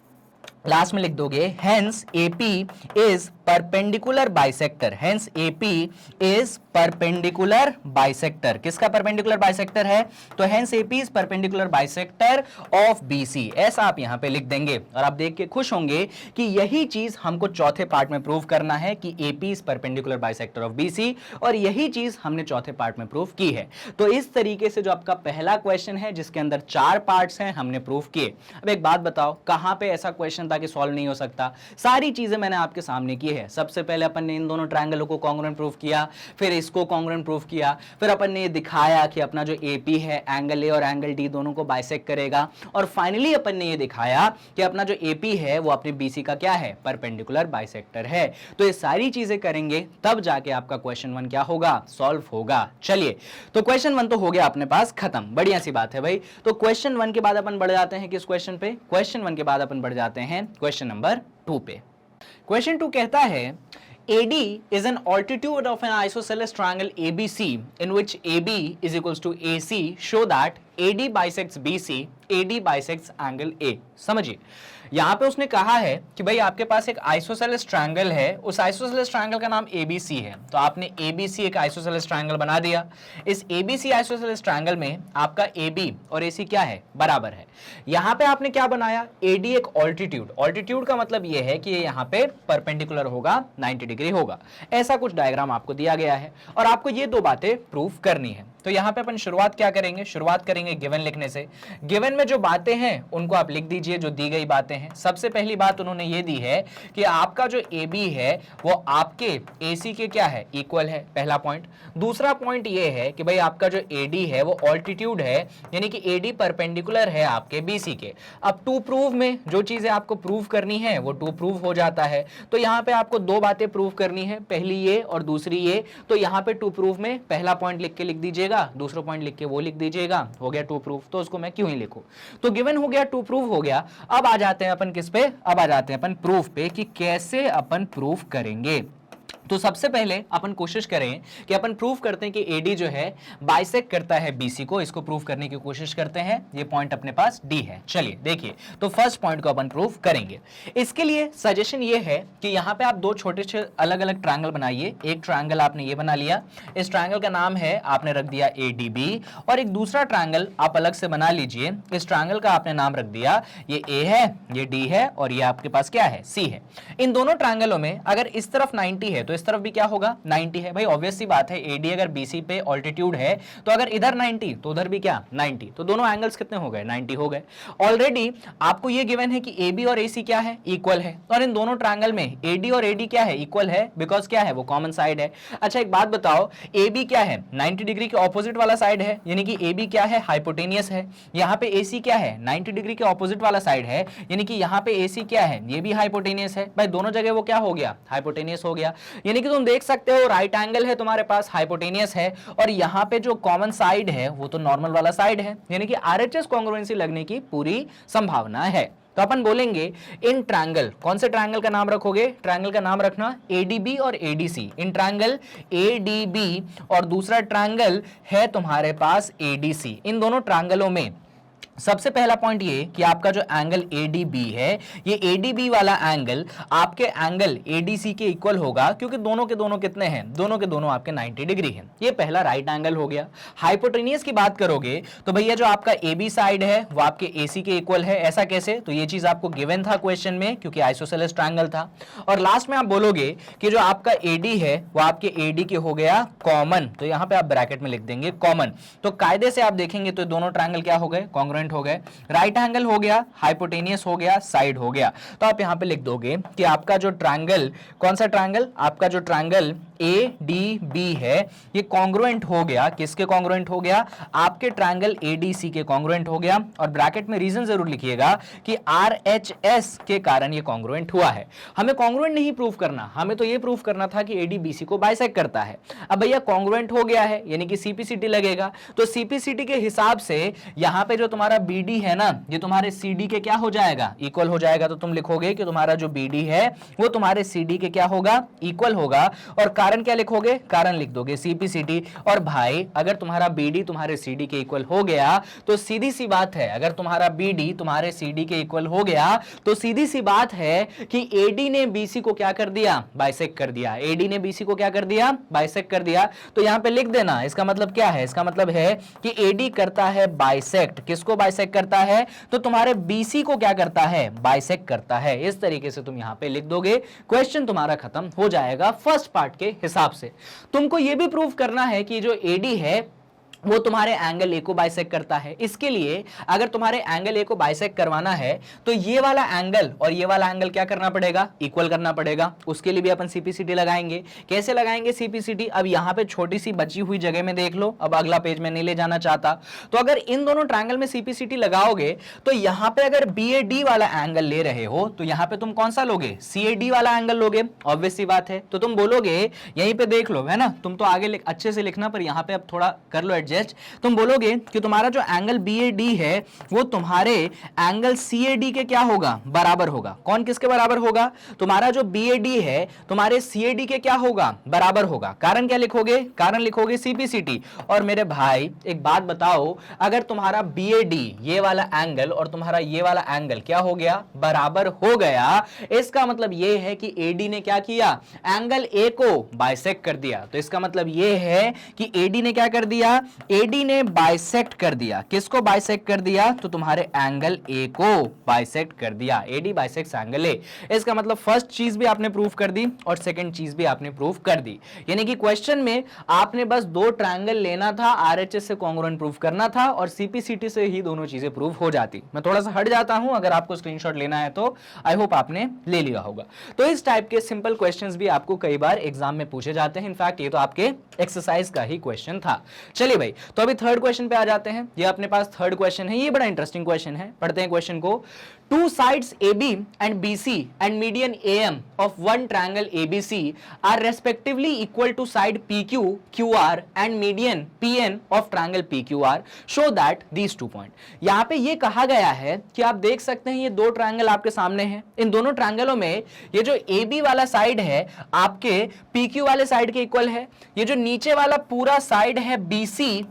Speaker 1: लास्ट में लिख दोगे hence AP is perpendicular bisector, hence AP is perpendicular bisector. किसका परपेंडिकुलर बाइसेक्टर है, तो hence AP is perpendicular bisector of BC, ऐसा आप यहां पे लिख देंगे। और आप देख के खुश होंगे कि यही चीज हमको चौथे पार्ट में प्रूव करना है कि AP is perpendicular bisector of BC, और यही चीज हमने चौथे पार्ट में प्रूव की है। तो इस तरीके से जो आपका पहला क्वेश्चन है जिसके अंदर 4 पार्ट्स हैं हमने प्रूव किए। अब एक बात बताओ, कहां पे ऐसा क्वेश्चन था कि सॉल्व नहीं हो सकता, सारी चीजें मैंने आपके सामने की है। सबसे पहले अपन ने इन दोनों ट्रायंगलों को कॉन्ग्रुएंट प्रूफ किया, फिर इसको कॉन्ग्रुएंट प्रूफ किया, फिर अपन ने ये दिखाया कि अपना जो एपी है एंगल ए और एंगल डी दोनों को बाइसेक्ट करेगा, और फाइनली अपन ने ये दिखाया कि अपना जो एपी है वो अपने बीसी का क्या है, परपेंडिकुलर बाइसेक्टर है। तो ये सारी चीजें करेंगे तब जाके आपका क्वेश्चन 1 क्या होगा, सॉल्व होगा। चलिए तो क्वेश्चन 1 तो हो गया अपने पास खत्म, बढ़िया सी बात है भाई। तो क्वेश्चन 1 के बाद अपन बढ़ जाते हैं किस क्वेश्चन पे, क्वेश्चन 1 के बाद अपन बढ़ जाते हैं क्वेश्चन नंबर 2 पे। क्वेश्चन 2 कहता है AD is an altitude of an isosceles triangle ABC in which AB is equals to AC. Show that AD bisects BC, AD bisects angle A. समझिए यहां पे उसने कहा है कि भाई आपके पास एक आइसोसेलेस ट्रायंगल है, उस आइसोसेलेस ट्रायंगल का नाम ABC है। तो आपने ABC एक आइसोसेलेस ट्रायंगल बना दिया। इस ABC आइसोसेलेस ट्रायंगल में आपका AB और AC क्या है, बराबर है। यहां पे आपने क्या बनाया, AD एक ऑल्टीट्यूड, ऑल्टीट्यूड का मतलब ये है कि ये यहां पे परपेंडिकुलर होगा, 90 डिग्री होगा। ऐसा कुछ डायग्राम आपको दिया गया है और आपको ये दो बातें प्रूफ करनी है। तो यहां पे अपन शुरुआत क्या करेंगे, शुरुआत करेंगे गिवन लिखने से। गिवन में जो बातें हैं उनको आप लिख दीजिए, जो दी गई बातें हैं। सबसे पहली बात उन्होंने ये दी है कि आपका जो AB है वो आपके AC के क्या है, इक्वल है, पहला पॉइंट। दूसरा पॉइंट ये है कि भाई आपका जो AD है वो ऑल्टीट्यूड है, यानी कि AD परपेंडिकुलर है आपके BC के। अब टू प्रूव में जो चीजें आपको प्रूव करनी है वो टू प्रूव हो जाता है। तो यहाँ पे आपको दो बातें प्रूव करनी है, पहली ये और दूसरी ये। तो यहाँ पे टू प्रूव में पहला पॉइंट लिख के लिख दीजिएगा, दूसरा पॉइंट लिख के वो लिख दीजिएगा, हो गया टू प्रूफ। तो उसको मैं क्यों ही लिखूं, तो गिवन हो गया, टू प्रूफ हो गया। अब आ जाते हैं अपन किस पे, अब आ जाते हैं अपन प्रूफ पे कि कैसे अपन प्रूफ करेंगे। तो सबसे पहले अपन कोशिश करें कि अपन प्रूव करते हैं कि AD जो है बाइसेक्ट करता है BC को, इसको प्रूव करने की कोशिश करते हैं। ये पॉइंट अपने पास D है। चलिए देखिए, तो फर्स्ट पॉइंट को अपन प्रूव करेंगे। इसके लिए सजेशन ये है कि यहाँ पे आप दो छोटे से अलग अलग ट्रायंगल बनाइए। एक ट्रायंगल आपने ये बना लिया, इस ट्रायंगल का नाम है आपने रख दिया ADB, और एक दूसरा ट्रायंगल आप अलग से बना लीजिए। इस ट्रायंगल का आपने नाम रख दिया, ये A है, ये D है, और ये आपके पास क्या है, C है। इन दोनों ट्रायंगलों में अगर इस तरफ 90 है तो इस तरफ भी क्या होगा, 90 है। भाई ऑब्वियस सी बात है, AD अगर BC पे ऑल्टीट्यूड है तो अगर इधर 90 तो उधर भी क्या 90, तो दोनों एंगल्स कितने हो गए, 90 हो गए। ऑलरेडी आपको ये गिवन है कि AB और AC क्या है, इक्वल है, और इन दोनों ट्रायंगल में AD और AD क्या है, इक्वल है, बिकॉज क्या है, वो कॉमन साइड है। अच्छा एक बात बताओ, AB क्या है, 90 डिग्री के ऑपोजिट वाला साइड है, यानी कि AB क्या है, हाइपोटेनियस है। यहाँ पे AC क्या है, 90 डिग्री के ऑपोजिट वाला साइड है, यानी कि यहाँ पे AC क्या है, ये भी हाइपोटेनियस है। भाई दोनों जगह वो क्या हो गया, हाइपोटेनियस हो गया। यानी कि तुम देख सकते हो राइट एंगल है तुम्हारे पास, हाइपोटेनियस है, और यहाँ पे जो कॉमन साइड है वो तो नॉर्मल वाला साइड है, यानी कि RHS कॉन्ग्रुएंसी लगने की पूरी संभावना है। तो अपन बोलेंगे इन ट्रायंगल, कौन से ट्रायंगल का नाम रखोगे, ट्रायंगल का नाम रखना ADB और ADC। इन ट्रायंगल ADB और दूसरा ट्रायंगल है तुम्हारे पास ADC। इन दोनों ट्रायंगलों में सबसे पहला पॉइंट ये कि आपका जो एंगल ADB है, ये ADB वाला एंगल आपके एंगल ADC के इक्वल होगा, क्योंकि दोनों के दोनों कितने हैं, दोनों के दोनों आपके 90 डिग्री हैं। ये पहला राइट एंगल हो गया। हाइपोटेनियस की बात करोगे तो भैया जो आपका AB साइड है वो आपके AC के इक्वल है। ऐसा कैसे, तो ये चीज आपको गिवन था क्वेश्चन में, क्योंकि आइसोसेलेस ट्रायंगल था। और लास्ट में आप बोलोगे कि जो आपका AD है वो आपके AD के हो गया कॉमन, तो यहां पे आप ब्रैकेट में लिख देंगे कॉमन। तो कायदे से आप देखेंगे तो दोनों ट्रायंगल क्या हो गए, कॉन्ग्रुएंट हो गए। राइट एंगल हो गया, हाइपोटेनियस हो गया, साइड हो गया। तो आप यहां पे लिख दोगे कि आपका जो ट्रायंगल, कौन सा ट्रायंगल, आपका जो ट्रायंगल ADB है ये कॉन्ग्रुएंट हो गया, किसके कॉन्ग्रुएंट हो गया, आपके ट्रायंगल ADC के कॉन्ग्रुएंट हो गया। और ब्रैकेट में रीजन जरूर लिखिएगा कि RHS के कारण ये कॉन्ग्रुएंट हुआ है। हमें कॉन्ग्रुएंट नहीं प्रूव करना, हमें तो ये प्रूव करना था कि ADBC को बाइसेक्ट करता है। अब भैया कॉन्ग्रुएंट हो गया है, यानी कि CPCT लगेगा। तो CPCT के हिसाब से यहां पे जो तुम्हारा BD है ना, ये तुम्हारे CD के क्या हो जाएगा, इक्वल हो जाएगा। तो तुम लिखोगे कि तुम्हारा जो BD है वो तुम्हारे CD के क्या होगा, इक्वल होगा। और कारण क्या लिखोगे, कारण लिख दोगे CPCT। और भाई अगर तुम्हारा BD तुम्हारे CD के इक्वल हो गया तो सीधी सी बात है, अगर तुम्हारा BD तुम्हारे CD के इक्वल हो गया तो सीधी सी बात है कि AD ने BC को क्या कर दिया, बाइसेक्ट कर दिया। AD ने BC को क्या कर दिया, बाइसेक्ट कर दिया। तो यहां पे लिख देना, इसका मतलब क्या है, इसका मतलब है कि AD करता है बाइसेक्ट, किसको बाइसेक्ट करता है, तो तुम्हारे BC को क्या करता है, बाइसेक्ट करता है। इस तरीके से तुम यहां पे लिख दोगे, क्वेश्चन तुम्हारा खत्म हो जाएगा फर्स्ट पार्ट के हिसाब से। तुमको यह भी प्रूव करना है कि जो AD है वो तुम्हारे एंगल A को बाइसेक्ट करता है। इसके लिए अगर तुम्हारे एंगल A को बाइसेक्ट करवाना है तो ये वाला एंगल और ये वाला एंगल क्या करना पड़ेगा, इक्वल करना पड़ेगा। उसके लिए भी अपन CPCT लगाएंगे। कैसे लगाएंगे CPCT, अब यहां पे छोटी सी बची हुई जगह में देख लो, अब अगला पेज में नहीं ले जाना चाहता। तो अगर इन दोनों ट्रायंगल में CPCT लगाओगे तो यहां पे अगर BAD वाला एंगल ले रहे हो तो यहां पे तुम कौन सा लोगे, CAD वाला एंगल लोगे, ऑब्वियस सी बात है। तो तुम बोलोगे, यहीं पे देख लो, है ना, तुम तो आगे अच्छे से लिखना, पर यहां पे अब थोड़ा कर लो एडजस्ट। तुम बोलोगे कि तुम्हारा जो एंगल BAD है वो तुम्हारे एंगल CAD के क्या होगा, बराबर होगा। कौन किसके बराबर होगा, तुम्हारा जो BAD है तुम्हारे CAD के क्या होगा, बराबर होगा। कारण क्या लिखोगे, कारण लिखोगे CPCT। और मेरे भाई एक बात बताओ, अगर तुम्हारा BAD ये वाला एंगल और तुम्हारा ये वाला एंगल क्या हो गया, बराबर हो गया, इसका मतलब ये है कि AD ने क्या किया, एंगल A को बाइसेक्ट कर दिया। तो इसका मतलब ये है कि AD ने क्या कर दिया, AD ने बाइसेक्ट कर दिया। किसको बाइसेक्ट कर दिया, तो तुम्हारे एंगल A को बाइसेक्ट कर दिया। AD bisects angle A। इसका मतलब फर्स्ट चीज भी आपने प्रूव कर दी और सेकंड चीज भी आपने प्रूव कर दी। यानी कि क्वेश्चन में आपने बस दो ट्रायंगल लेना था, RHS से कॉन्ग्रुएंट प्रूव करना था और CPCT से ही दोनों चीजें प्रूव हो जाती। मैं थोड़ा सा हट जाता हूं, अगर आपको स्क्रीनशॉट लेना है तो आई होप आपने ले लिया होगा। तो इस टाइप के सिंपल क्वेश्चंस भी आपको कई बार एग्जाम में पूछे जाते हैं। इनफैक्ट ये तो आपके एक्सरसाइज का ही क्वेश्चन था। चलिए भाई, तो अभी थर्ड क्वेश्चन पे आ जाते हैं। ये अपने पास थर्ड क्वेश्चन है, ये बड़ा इंटरेस्टिंग क्वेश्चन है, पढ़ते हैं क्वेश्चन को। Two sides AB and BC and median AM of one triangle ABC are respectively equal to side PQ, QR and median PN of triangle PQR. Show that these 2 points. यहाँ पे ये कहा गया है कि आप देख सकते हैं ये दो ट्रायंगल आपके सामने हैं, इन दोनों ट्रायंगलों में ये जो AB वाला साइड है आपके PQ वाले साइड के इक्वल है, ये जो नीचे वाला पूरा साइड है BC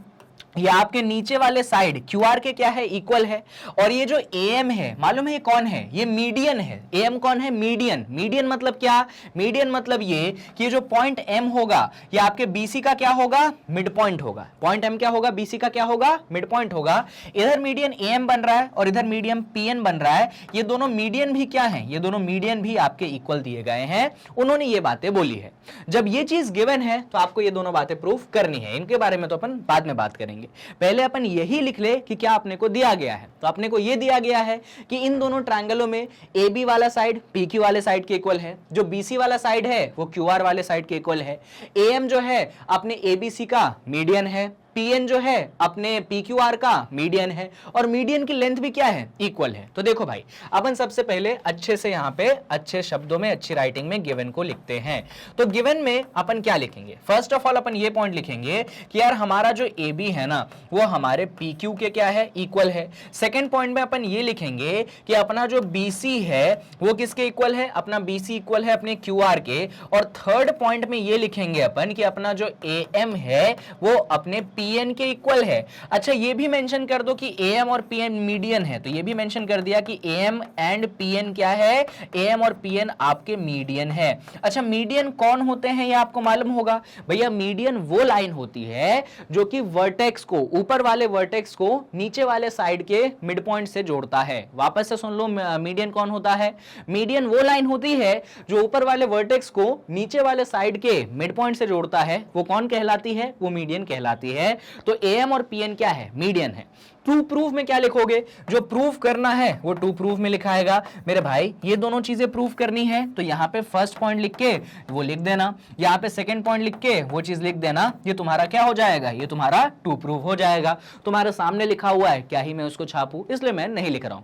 Speaker 1: ये आपके नीचे वाले साइड QR के क्या है, इक्वल है। और ये जो AM है मालूम है ये कौन है, ये मीडियन है। AM कौन है, मीडियन। मीडियन मतलब क्या, मीडियन मतलब ये कि ये जो पॉइंट M होगा ये आपके BC का क्या होगा, मिड पॉइंट होगा। पॉइंट M क्या होगा, BC का क्या होगा, मिड पॉइंट होगा। इधर मीडियन AM बन रहा है और इधर मीडियन PN बन रहा है। ये दोनों मीडियन भी क्या है, ये दोनों मीडियन भी आपके इक्वल दिए गए हैं। उन्होंने ये बातें बोली है। जब ये चीज गिवन है तो आपको ये दोनों बातें प्रूफ करनी है। इनके बारे में तो अपन बाद में बात करेंगे, पहले अपन यही लिख ले कि क्या अपने को दिया गया है। तो अपने को ये दिया गया है कि इन दोनों ट्रायंगलों में AB वाला साइड PQ वाले साइड के इक्वल है, जो BC वाला साइड है वो QR वाले साइड के इक्वल है। AM जो है अपने ABC का मीडियन है, PN जो है अपने PQR का मीडियन है और मीडियन की लेंथ भी क्या है, इक्वल है। तो देखो भाई अपन सबसे पहले अच्छे से यहाँ पे अच्छे शब्दों में अच्छी राइटिंग में गिवन को लिखते हैं। तो गिवन में अपन क्या लिखेंगे, फर्स्ट ऑफ ऑल अपन ये पॉइंट लिखेंगे कि यार हमारा जो AB है ना वो हमारे PQ के क्या है, इक्वल है। सेकेंड पॉइंट में अपन ये लिखेंगे कि अपना जो BC है वो किसके इक्वल है, अपना BC इक्वल है अपने QR के। और थर्ड पॉइंट में ये लिखेंगे अपन कि अपना जो AM है वो अपने PN के इक्वल है। अच्छा ये भी मेंशन कर दो कि AM और PN मीडियन है, तो ये भी मेंशन कर दिया कि AM एंड PN क्या है, AM और PN आपके मीडियन है। अच्छा मीडियन कौन होते हैं ये आपको मालूम होगा भैया, मीडियन वो लाइन होती है जो कि वर्टेक्स को, ऊपर वाले वर्टेक्स को नीचे वाले साइड के मिड पॉइंट से जोड़ता है। वापस से सुन लो, मीडियन कौन होता है, मीडियन वो लाइन होती है जो ऊपर वाले वर्टेक्स को नीचे वाले साइड के मिड पॉइंट से जोड़ता है। वो कौन कहलाती है, वो मीडियन कहलाती है। तो AM और PN क्या है, मीडियन है। टू प्रूफ में क्या लिखोगे, जो प्रूफ करना है वो टू प्रूफ में लिखा आएगा। मेरे भाई ये दोनों चीजें प्रूफ करनी है तो यहाँ पे फर्स्ट पॉइंट लिख के वो लिख देना, यहाँ पे सेकंड पॉइंट लिख के वो चीज लिख देना। ये तुम्हारा क्या हो जाएगा, ये तुम्हारा टू प्रूफ हो जाएगा। तुम्हारे सामने लिखा हुआ है, क्या ही मैं उसको छापूं, इसलिए मैं नहीं लिख रहा हूं।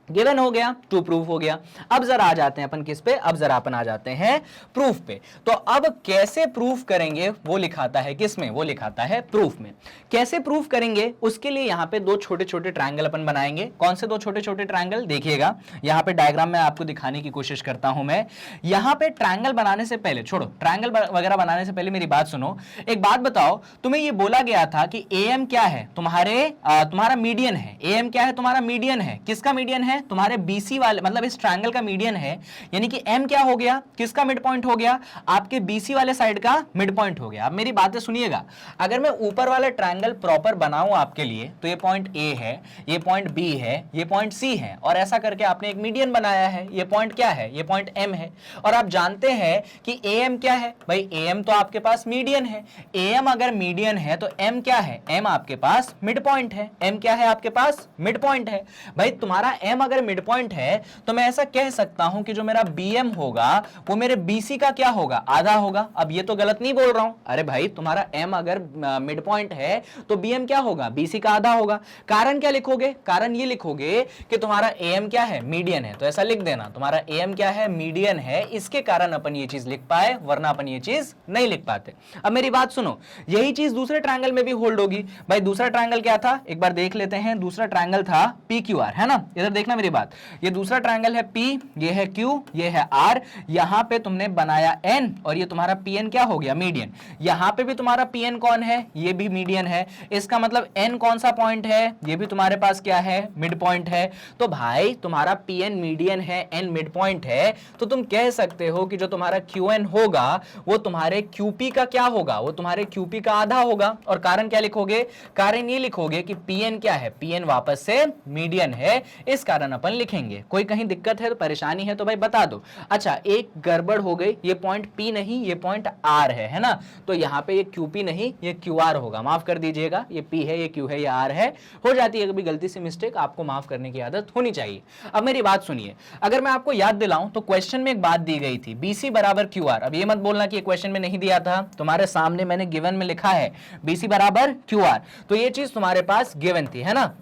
Speaker 1: गिवन हो गया, टू प्रूफ हो गया। अब जरा आ जाते हैं अपन किस पे, अब जरा अपन आ जाते हैं प्रूफ पे। तो अब कैसे प्रूफ करेंगे वो लिखाता है किस में, वो लिखाता है प्रूफ में। कैसे प्रूफ करेंगे उसके लिए यहाँ पे दो छोटे छोटे ट्रायंगल अपन बनाएंगे। कौन से दो छोटे छोटे ट्रायंगल, देखिएगा यहाँ पे डायग्राम में आपको दिखाने की कोशिश करता हूं मैं। यहाँ पे ट्रायंगल बनाने से पहले, छोड़ो ट्रायंगल वगैरह बनाने से पहले मेरी बात सुनो। एक बात बताओ, तुम्हें ये बोला गया था कि AM क्या है, तुम्हारा मीडियन है। AM क्या है, तुम्हारा मीडियन है। किसका मीडियन है, तुम्हारे BC वाले, मतलब इस ट्रायंगल का मीडियन है। यानी कि M क्या हो गया, किसका मिड पॉइंट हो गया, आपके BC वाले साइड का मिड पॉइंट हो गया। अब मेरी बातें सुनिएगा, अगर मैं ऊपर वाला ट्रायंगल प्रॉपर बनाऊं आपके लिए तो ये पॉइंट A है, ये पॉइंट B है, ये पॉइंट C है और ऐसा करके आपने एक मीडियन बनाया है। ये पॉइंट क्या है, ये पॉइंट M है। और आप जानते हैं कि AM क्या है भाई, AM तो आपके पास मीडियन है। AM अगर मीडियन है तो M क्या है, M आपके पास मिड पॉइंट है। M क्या है आपके पास, मिड पॉइंट है। भाई तुम्हारा M अगर मिड पॉइंट है तो मैं ऐसा कह सकता हूं कि जो मेरा BM होगा वो मेरे BC का क्या होगा, आधा होगा। अब ये तो गलत नहीं बोल रहा हूं, अरे भाई तुम्हारा M अगर मिड पॉइंट है तो BM क्या होगा, BC का आधा होगा। कारण क्या लिखोगे, कारण ये लिखोगे कि तुम्हारा AM क्या है, मीडियन है। तो ऐसा लिख देना, तुम्हारा AM क्या है, मीडियन है। इसके कारण अपन ये चीज लिख पाए, वरना अपन ये चीज नहीं लिख पाते। अब मेरी बात सुनो, यही चीज दूसरे ट्रायंगल में भी होल्ड होगी। भाई दूसरा ट्रायंगल क्या था, एक बार देख लेते हैं। दूसरा ट्रायंगल था PQR, है ना। इधर देखना मेरी बात, ये दूसरा ट्रायंगल है P, ये है Q, ये है R। यहां पे तुमने बनाया N और ये तुम्हारा PN क्या हो गया, मीडियन। यहां पे भी तुम्हारा PN कौन है, ये भी मीडियन है। इसका मतलब N कौन सा पॉइंट है, ये भी तुम्हारे पास क्या है, मिड पॉइंट है। तो भाई तुम्हारा PN मीडियन है, N मिड पॉइंट है, तो तुम कह सकते हो कि जो तुम्हारा QN होगा वो तुम्हारे QP का क्या होगा, वो तुम्हारे QP का आधा होगा। और कारण क्या लिखोगे, कारण ये लिखोगे कि PN क्या है, PN वापस से मीडियन है। इस कारण कारण अपन लिखेंगे। कोई कहीं दिक्कत है तो परेशानी है तो भाई बता दो। अच्छा एक गड़बड़ हो गई, ये पॉइंट P नहीं ये पॉइंट R है ना, तो यहाँ पे ये QP नहीं ये QR होगा, माफ कर दीजिएगा, ये P है ये Q है ये R है, हो जाती है कभी गलती से मिस्टेक, आपको माफ करने की आदत होनी चाहिए। अब मेरी बात सुनिए, अगर मैं आपको याद दिलाऊं तो क्वेश्चन में एक बात दी गई थी BC बराबर QR। अब ये मत बोलना कि क्वेश्चन में नहीं दिया था, तुम्हारे सामने मैंने गिवन में लिखा है BC बराबर QR, तो ये चीज तुम्हारे पास गिवन थी है ना।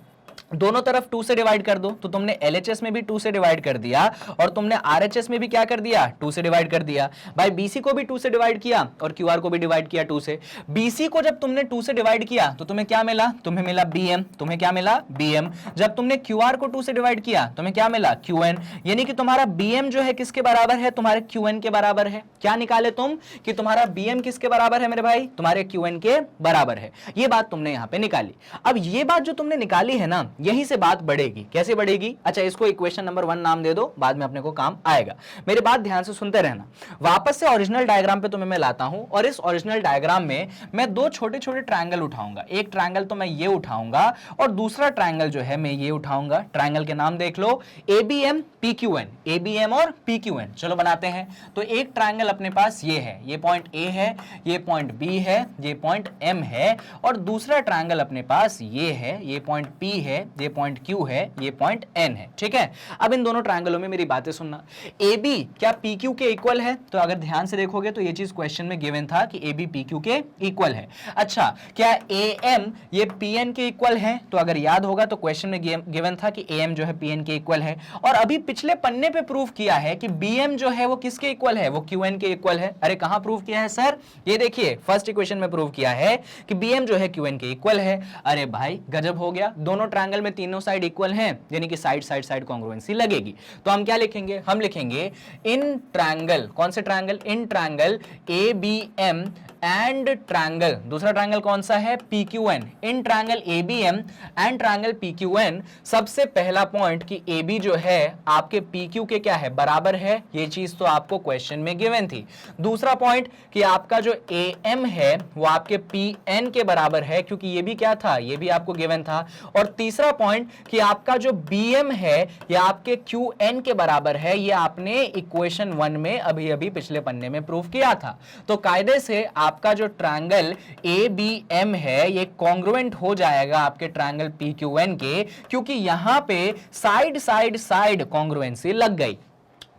Speaker 1: दोनों तरफ 2 से डिवाइड कर दो, तो तुमने LHS में भी 2 से डिवाइड कर दिया और तुमने RHS में भी क्या कर दिया 2 से डिवाइड कर दिया। भाई BC को भी 2 से डिवाइड किया और QR को भी डिवाइड किया 2 से। BC को जब तुमने 2 से डिवाइड किया तो तुम्हें क्या मिला, तुम्हें मिला BM, तुम्हें क्या मिला BM। जब तुमने QR को 2 से डिवाइड किया तुम्हें क्या मिला QN, यानी कि तुम्हारा BM जो है किसके बराबर है, तुम्हारे QN के बराबर है। क्या निकाले तुम कि तुम्हारा BM किसके बराबर है मेरे भाई, तुम्हारे QN के बराबर है। ये बात तुमने यहां पे निकाली। अब ये बात जो तुमने निकाली है ना, यहीं से बात बढ़ेगी। कैसे बढ़ेगी, अच्छा इसको इक्वेशन नंबर 1 नाम दे दो, बाद में अपने को काम आएगा। मेरी बात ध्यान से सुनते रहना। वापस से ओरिजिनल डायग्राम पे तुम्हें मैं लाता हूं और इस ओरिजिनल डायग्राम में मैं 2 छोटे छोटे ट्रायंगल उठाऊंगा। एक ट्रायंगल तो मैं ये उठाऊंगा और दूसरा ट्रायंगल जो है मैं ये उठाऊंगा। ट्रायंगल के नाम देख लो ABM PQN, ABM और PQN। चलो बनाते हैं। तो एक ट्रायंगल अपने पास ये है, ये पॉइंट A है, ये पॉइंट B है, ये पॉइंट M है, और दूसरा ट्रायंगल अपने पास ये है, ये पॉइंट P है, ये पॉइंट Q है, ये पॉइंट N है। ठीक है, अब इन दोनों ट्रायंगलों में मेरी बातें सुनना। AB क्या PQ के इक्वल है, तो अगर ध्यान से देखोगे तो ये चीज क्वेश्चन में गिवन था कि AB PQ के इक्वल है। अच्छा क्या AM ये PN के इक्वल है, तो अगर याद होगा तो क्वेश्चन में गिवन था कि AM जो है PN के इक्वल है। और अभी पिछले पन्ने पे प्रूफ किया है कि BM जो है वो किसके इक्वल है, वो QN के इक्वल है। अरे कहां प्रूफ किया है सर, ये देखिए फर्स्ट इक्वेशन में प्रूफ किया है कि BM जो है QN के इक्वल है। अरे भाई गजब हो गया, दोनों ट्रायंगल में तीनों साइड इक्वल हैं, यानी कि साइड साइड साइड कॉन्ग्रुएंसी लगेगी। तो हम क्या लिखेंगे, हम लिखेंगे इन ट्रायंगल, कौन से triangle, in triangle ABM and triangle, दूसरा ट्रायंगल कौन सा है PQN, in triangle ABM and triangle PQN। सबसे पहला पॉइंट कि AB जो है आपके PQ के क्या है, बराबर है, ये चीज तो आपको क्वेश्चन में गिवन थी। दूसरा पॉइंट कि आपका जो AM है वो आपके PN के बराबर है, क्योंकि ये भी क्या था, ये भी आपको गिवन था। और तीसरा पॉइंट कि आपका जो BM है ये आपके QN के बराबर है, ये आपने इक्वेशन 1 में अभी अभी पिछले पन्ने में प्रूफ किया था। तो कायदे से आपका जो ट्रायंगल ABM है ये कॉन्ग्रुएंट हो जाएगा आपके ट्रायंगल PQN के, क्योंकि यहां पे साइड साइड साइड कॉन्ग्रुएंसी लग गई।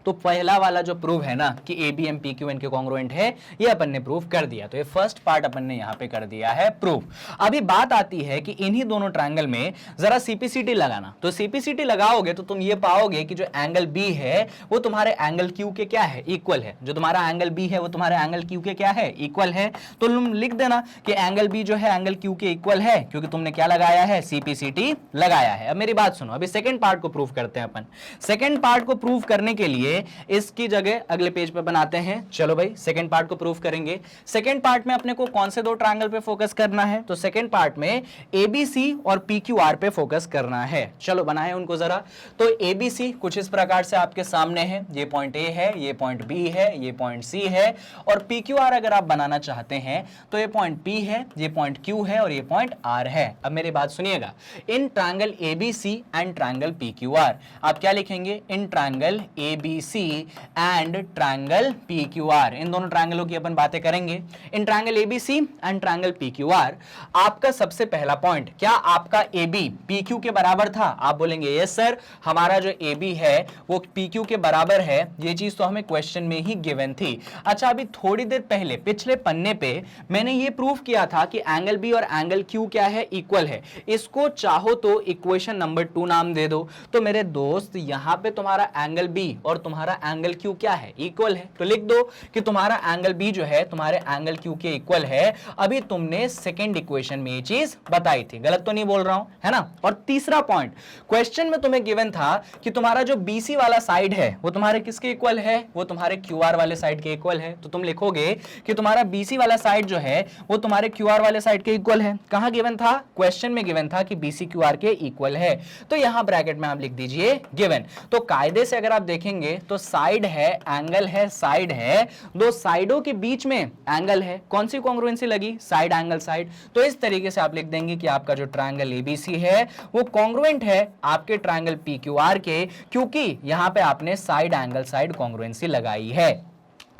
Speaker 1: तो पहला वाला जो प्रूव है ना कि ABM PQN के कॉन्ग्रुएंट है, ये अपन ने प्रूव कर दिया। तो ये फर्स्ट पार्ट अपन ने यहां पे कर दिया है प्रूफ। अभी बात आती है कि इन्हीं दोनों ट्रायंगल में जरा CPCT लगाना। तो CPCT लगाओगे तो तुम ये पाओगे कि जो एंगल B है वो तुम्हारे एंगल Q के क्या है, इक्वल है। जो तुम्हारा एंगल B है वो तुम्हारे एंगल Q के क्या है, इक्वल है। तो तुम लिख देना कि एंगल B जो है एंगल Q के इक्वल है, क्योंकि तुमने क्या लगाया है, CPCT लगाया है। अब मेरी बात सुनो, अभी सेकेंड पार्ट को प्रूव करते हैं अपन। सेकेंड पार्ट को प्रूव करने के लिए इसकी जगह अगले पेज पे बनाते हैं। चलो भाई सेकंड पार्ट को प्रूफ करेंगे। सेकंड पार्ट में अपने को कौन से 2 ट्रायंगल पे फोकस करना है, तो सेकंड पार्ट में ABC और PQR पे फोकस करना है। चलो बनाए उनको जरा। तो ABC कुछ इस प्रकार से आपके सामने है, ये पॉइंट A है, ये पॉइंट B है, ये पॉइंट C है। और PQR अगर आप बनाना चाहते हैं तो ये पॉइंट P है, ये पॉइंट Q है और ये पॉइंट R है। अब मेरी बात सुनिएगा, in triangle ABC and triangle PQR आप क्या लिखेंगे, in triangle ABC and triangle PQR। इन दोनों ट्रायंगलों की अपन बातें करेंगे। In triangle ABC and triangle PQR आपका सबसे पहला पॉइंट, क्या आपका AB PQ के बराबर था? आप बोलेंगे यस सर, हमारा जो AB है वो PQ के बराबर है। ये चीज तो हमें क्वेश्चन में ही गिवन थी। अच्छा अभी थोड़ी देर पहले पिछले पन्ने पे मैंने ये प्रूफ किया था कि एंगल B और एंगल Q क्या है, इक्वल है। इसको चाहो तो इक्वेशन नंबर 2 नाम दे दो। तो मेरे दोस्त यहां पे तुम्हारा एंगल B और तुम्हारा एंगल Q क्या है, इक्वल है। तो लिख दो कि तुम्हारा एंगल B जो है तुम्हारे एंगल Q के इक्वल है। अभी तुमने सेकंड इक्वेशन में ये चीज बताई थी, गलत तो नहीं बोल रहा हूं, है ना। और तीसरा पॉइंट, क्वेश्चन में तुम्हें गिवन था कि तुम्हारा जो BC वाला साइड है वो तुम्हारे किसके इक्वल है, वो तुम्हारे QR वाले साइड के इक्वल है। तो तुम लिखोगे कि तुम्हारा BC वाला साइड जो है वो तुम्हारे QR वाले साइड के इक्वल है। कहां गिवन था, क्वेश्चन में गिवन था कि BC QR के इक्वल है। तो यहां ब्रैकेट में आप लिख दीजिए गिवन। तो कायदे से अगर आप देखेंगे तो साइड है, एंगल है, साइड है, दो साइडों के बीच में एंगल है, कौन सी कॉन्ग्रुएंसी लगी? Side angle side. तो इस तरीके से आप लिख देंगे कि आपका जो ट्रायंगल एबीसी है वो कॉन्ग्रुएंट है आपके ट्रायंगल पीक्यूआर के, क्योंकि यहां पे आपने साइड एंगल साइड कॉन्ग्रुएंसी लगाई है।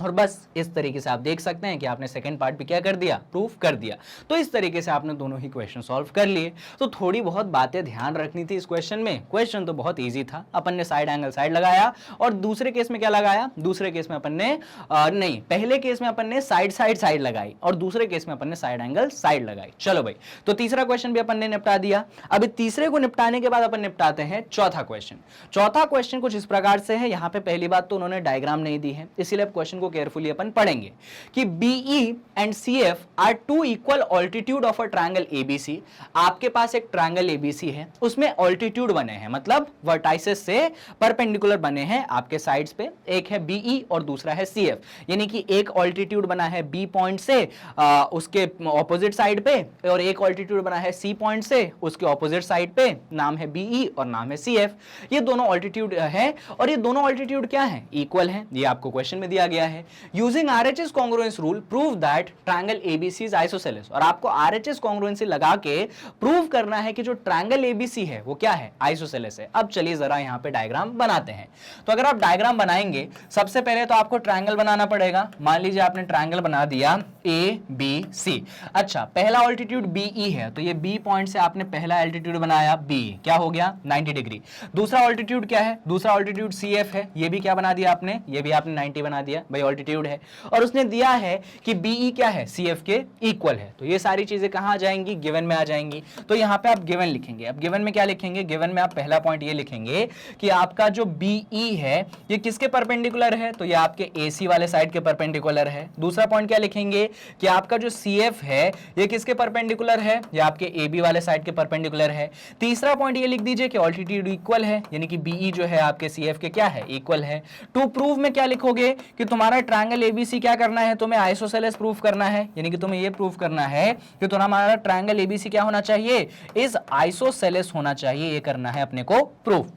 Speaker 1: और बस इस तरीके से आप देख सकते हैं कि आपने सेकंड पार्ट भी क्या कर दिया? प्रूफ कर दिया। तो इस तरीके से आपने दोनों ही क्वेश्चन सॉल्व कर लिए। तो थोड़ी बहुत बातें ध्यान रखनी थी इस क्वेश्चन में। क्वेश्चन तो बहुत इजी था, अपन ने साइड एंगल साइड लगाया, और दूसरे केस में क्या लगाया? दूसरे केस में अपन ने नहीं, पहले केस में अपन ने साइड साइड साइड लगाई, और दूसरे केस में अपन ने साइड एंगल साइड लगाई। चलो भाई, तो तीसरा क्वेश्चन भी अपन ने निपटा दिया। अभी तीसरे को निपटाने के बाद अपन निपटाते हैं चौथा क्वेश्चन। चौथा क्वेश्चन कुछ इस प्रकार से है। यहाँ पे पहली बात तो उन्होंने डायग्राम नहीं दी है, इसीलिए क्वेश्चन को केयरफुली अपन पढ़ेंगे कि BE and CF are two equal altitude of a triangle ABC। आपके पास एक ट्रायंगल ABC है, उसमें ऑल्टीट्यूड बने हैं, मतलब वर्टाइसेस से परपेंडिकुलर बने हैं आपके साइड्स पे। एक है BE और दूसरा है CF, यानी कि एक ऑल्टीट्यूड बना है B पॉइंट से उसके ऑपोजिट साइड पे, और एक ऑल्टीट्यूड बना है C पॉइंट से उसके ऑपोजिट साइड पे। नाम है BE और नाम है CF। ये दोनों ऑल्टीट्यूड है, और ये दोनों ऑल्टीट्यूड क्या है? इक्वल है। ये आपको क्वेश्चन में दिया गया है। Using RHS congruence rule prove that triangle ABC is isosceles। और आपको RHS congruency लगा के प्रूव करना है कि जो ट्रायंगल ABC है वो क्या है? आइसोसेलेस है। अब चलिए जरा यहाँ पे डायग्राम बनाते हैं। तो अगर आप डायग्राम बनाएंगे, सबसे पहले तो आपको ट्रायंगल बनाना पड़ेगा। मान लीजिए आपने ट्रायंगल बना दिया ABC। अच्छा, पहला ऑल्टीट्यूड BE है, तो ये B पॉइंट से आपने पहला ऑल्टीट्यूड बनाया B, क्या हो गया? 90 डिग्री। दूसरा ऑल्टीट्यूड क्या है? दूसरा ऑल्टीट्यूड CF है, ये भी क्या बना दिया आपने? ये भी आपने 90 बना दिया भाई, ऑल्टीट्यूड है। और उसने दिया है कि BE क्या है? CF के इक्वल है। तो ये सारी चीजें कहां आ जाएंगी? गिवन में आ जाएंगी। तो यहां पे आप गिवन लिखेंगे। अब गिवन में क्या लिखेंगे? गिवन में आप पहला पॉइंट ये लिखेंगे कि आपका जो BE है ये किसके परपेंडिकुलर है? तो ये आपके AC वाले साइड के परपेंडिकुलर है। दूसरा पॉइंट क्या लिखेंगे कि आपका जो CF है ये किसके परपेंडिकुलर है? ये आपके AB वाले साइड के परपेंडिकुलर है। तीसरा पॉइंट ये लिख दीजिए कि ऑल्टीट्यूड इक्वल है, यानी कि BE जो है आपके CF के क्या है? इक्वल है। टू प्रूव में क्या लिखोगे कि तुम्हारा ट्रायंगल ABC क्या करना है? तुम्हें आइसोसेलेस प्रूफ करना है, यानी कि तुम्हें यह प्रूफ करना है कि तुम्हारा ट्रायंगल ABC क्या होना चाहिए? इस आइसोसेलेस होना चाहिए। ये करना है अपने को प्रूफ।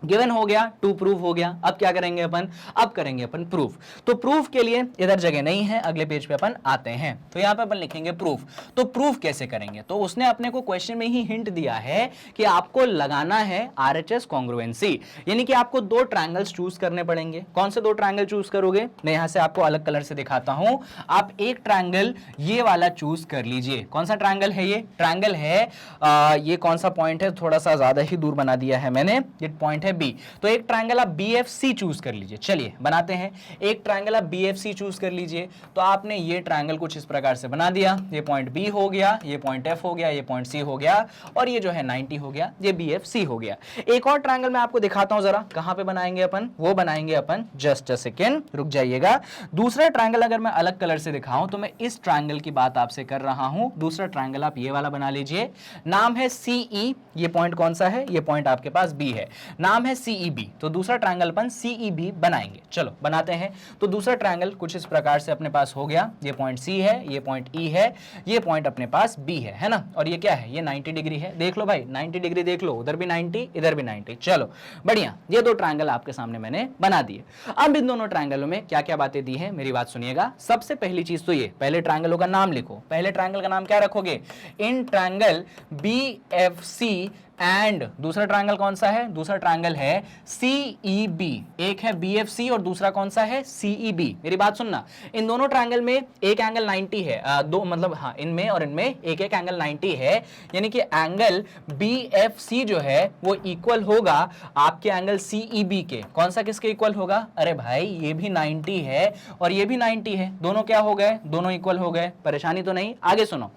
Speaker 1: गिवन हो गया, टू प्रूफ हो गया। अब क्या करेंगे अपन? अब करेंगे अपन प्रूफ। तो प्रूफ के लिए इधर जगह नहीं है, अगले पेज पे अपन आते हैं। तो यहां पे अपन लिखेंगे प्रूफ। तो प्रूफ कैसे करेंगे? तो उसने अपने को क्वेश्चन में ही हिंट दिया है कि आपको लगाना है RHS कॉन्ग्रुएंसी, यानी कि आपको दो ट्रायंगल्स चूज करने पड़ेंगे। कौन से दो ट्रायंगल चूज करोगे? मैं यहां से आपको अलग कलर से दिखाता हूं। आप एक ट्रायंगल ये वाला चूज कर लीजिए। कौन सा ट्रायंगल है? ये ट्रायंगल है ये कौन सा पॉइंट है? थोड़ा सा ज्यादा ही दूर बना दिया है मैंने। ये पॉइंट है B। तो एक ट्रायंगल आप BFC चूज कर लीजिए। चलिए बनाते हैं। एक ट्रायंगल आप BFC चूज कर लीजिए। तो आपने ये ट्रायंगल कुछ इस प्रकार से बना दिया। ये पॉइंट B हो गया, ये पॉइंट F हो गया, ये पॉइंट C हो गया, और ये जो है 90 हो गया, ये BFC हो गया। एक और ट्रायंगल मैं आपको दिखाता हूं जरा, कहां पे बनाएंगे अपन? वो बनाएंगे अपन, जस्ट अ सेकेंड रुक जाइएगा। दूसरा ट्रायंगल अगर मैं अलग कलर से दिखाऊं तो मैं इस ट्रायंगल की बात आपसे कर रहा हूं। दूसरा ट्रायंगल आप ये वाला बना लीजिए। नाम है CE। ये पॉइंट कौन सा है? ये पॉइंट आपके पास B है। नाम है CEB। तो दूसरा ट्रायंगल अपन CEB बनाएंगे। चलो बनाते हैं। तो दूसरा ट्रायंगल कुछ इस प्रकार से अपने पास हो गया। ये पॉइंट C है, ये पॉइंट E है, ये पॉइंट अपने पास B है ना? और ये क्या है? ये 90 डिग्री है। देख लो भाई, 90 डिग्री देख लो, उधर भी 90, इधर भी 90। चलो बढ़िया, ये दो ट्रायंगल आपके सामने मैंने बना दिए। अब इन दोनों ट्रायंगलों में क्या क्या बातें दी है, मेरी बात सुनिएगा। सबसे पहली चीज तो ये, पहले ट्रायंगलों का नाम लिखो। पहले ट्रायंगल का नाम क्या रखोगे? इन ट्रायंगल BFC एंड दूसरा ट्रायंगल कौन सा है? दूसरा ट्रायंगल है CEB। एक है BFC और दूसरा कौन सा है? CEB। मेरी बात सुनना, इन दोनों ट्रायंगल में एक एंगल 90 है, दो मतलब हाँ, इनमें और इनमें एक एक एंगल 90 है, यानी कि एंगल BFC जो है वो इक्वल होगा आपके एंगल CEB के। कौन सा किसके इक्वल होगा? अरे भाई, ये भी 90 है और ये भी 90 है, दोनों क्या हो गए? दोनों इक्वल हो गए। परेशानी तो नहीं? आगे सुनो,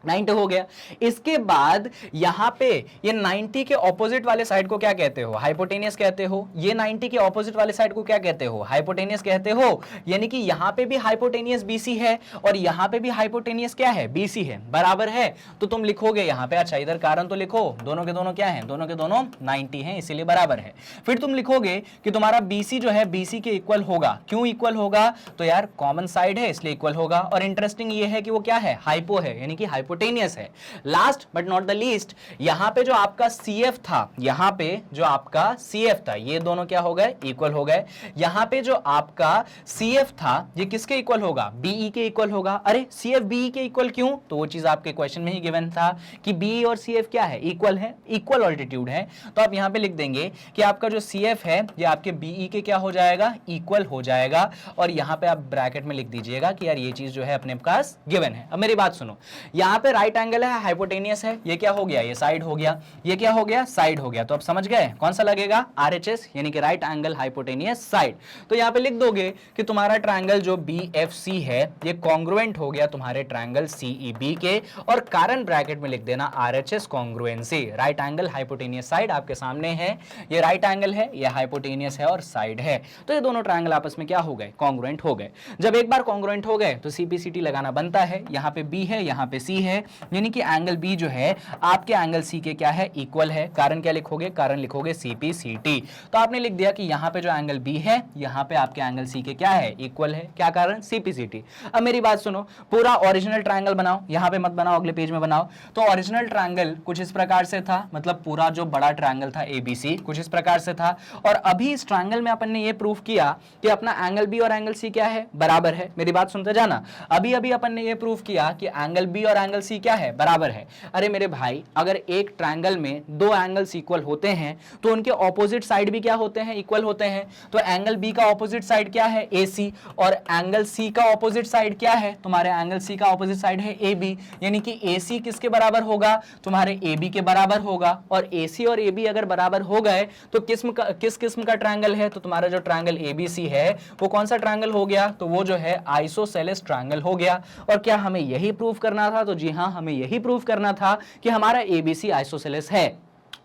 Speaker 1: 90 हो गया। इसके बाद यहां पे ये 90 के ऑपोजिट वाले साइड को क्या कहते हो? हाइपोटेनियस कहते हो। ये 90 के ऑपोजिट वाले साइड को क्या कहते हो? हाइपोटेनियस कहते हो। यानी कि यहां पे भी हाइपोटेनियस BC है और यहां पे भी हाइपोटेनियस क्या है? BC है। बराबर है। तो तुम लिखोगे यहां पे, अच्छा इधर कारण तो लिखो, दोनों के दोनों क्या है? दोनों के दोनों 90 हैं, इसीलिए बराबर है। फिर तुम लिखोगे कि तुम्हारा BC जो है BC के इक्वल होगा। क्यों इक्वल होगा? तो यार कॉमन साइड है इसलिए इक्वल होगा। और इंटरेस्टिंग ये है कि वो क्या है? हाइपो है, यानी कि हाइपोटेनियस है। Last but not the least, यहां पे जो आपका CF था, यहां पे जो आपका CF था, ये दोनों क्या हो गए, इक्वल हो गए। यहां पे जो आपका CF था ये किसके इक्वल होगा, BE के इक्वल होगा। अरे CF BE के इक्वल क्यों, तो वो चीज आपके क्वेश्चन में ही गिवन था कि BE और CF क्या है, इक्वल है, इक्वल ऑल्टीट्यूड है। तो आप यहां पे लिख देंगे कि आपका जो CF है ये आपके BE के क्या हो जाएगा, इक्वल हो जाएगा। और यहां पे आप ब्रैकेट में लिख दीजिएगा कि यार ये चीज जो है अपने पास गिवन है। अब मेरी बात सुनो, यहां पे राइट एंगल है, हाइपोटेनियस है, ये क्या हो गया, ये साइड हो गया, ये क्या हो गया, साइड हो गया। तो अब समझ गए कौन सा लगेगा, RHS, यानी कि राइट एंगल हाइपोटेनियस साइड। तो यहां पे लिख दोगे कि तुम्हारा ट्रायंगल जो BFC है ये कॉन्ग्रुएंट हो गया तुम्हारे ट्रायंगल CEB के, और कारण ब्रैकेट में लिख देना RHS congruency, right angle hypotenuse side आपके सामने है, ये राइट एंगल है, ये हाइपोटेनियस है और साइड है। तो ये दोनों ट्रायंगल आपस में क्या हो गए, कॉन्ग्रुएंट हो गए। जब एक बार कॉन्ग्रुएंट हो गए तो CPCT लगाना बनता है। यहां पे B है, यहां पे C है, यानी कि एंगल B जो है आपके एंगल C के क्या है, इक्वल है। कारण क्या लिखोगे, कारण लिखोगे CPCT। तो आपने लिख दिया कि यहां पे जो एंगल B है यहां पे आपके एंगल C के क्या है, इक्वल है। क्या कारण, CPCT। अब मेरी बात सुनो, पूरा ओरिजिनल ट्रायंगल बनाओ, यहां पे मत बनाओ, अगले पेज में बनाओ। तो ओरिजिनल ट्रायंगल कुछ इस प्रकार से था, मतलब पूरा जो बड़ा ट्रायंगल था ABC कुछ इस प्रकार से था। और अभी इस ट्रायंगल में अपन ने ये प्रूफ किया कि अपना एंगल B और एंगल C क्या है, बराबर है। मेरी बात सुनते जाना, अभी अभी अपन ने ये प्रूफ किया कि एंगल B और एंगल C क्या है, बराबर है। अरे मेरे भाई, अगर एक ट्रायंगल में दो एंगल्स इक्वल होते हैं तो उनके ऑपोजिट साइड भी क्या होते हैं, इक्वल होते हैं। तो एंगल B का ऑपोजिट साइड क्या है, AC, और एंगल C का ऑपोजिट साइड क्या है, तुम्हारे एंगल C का ऑपोजिट साइड है AB, यानी कि AC किसके बराबर होगा, तुम्हारे AB के बराबर होगा। और AC और AB अगर बराबर हो गए तो किस किस्म का ट्रायंगल है, तो तुम्हारा जो ट्रायंगल ABC है वो कौन सा ट्रायंगल हो गया, तो वो जो है आइसोसेलेस ट्रायंगल हो गया। और क्या हमें यही प्रूफ करना था, तो जी हां, हमें यही प्रूफ करना था कि हमारा ABC आइसोसेलेस है।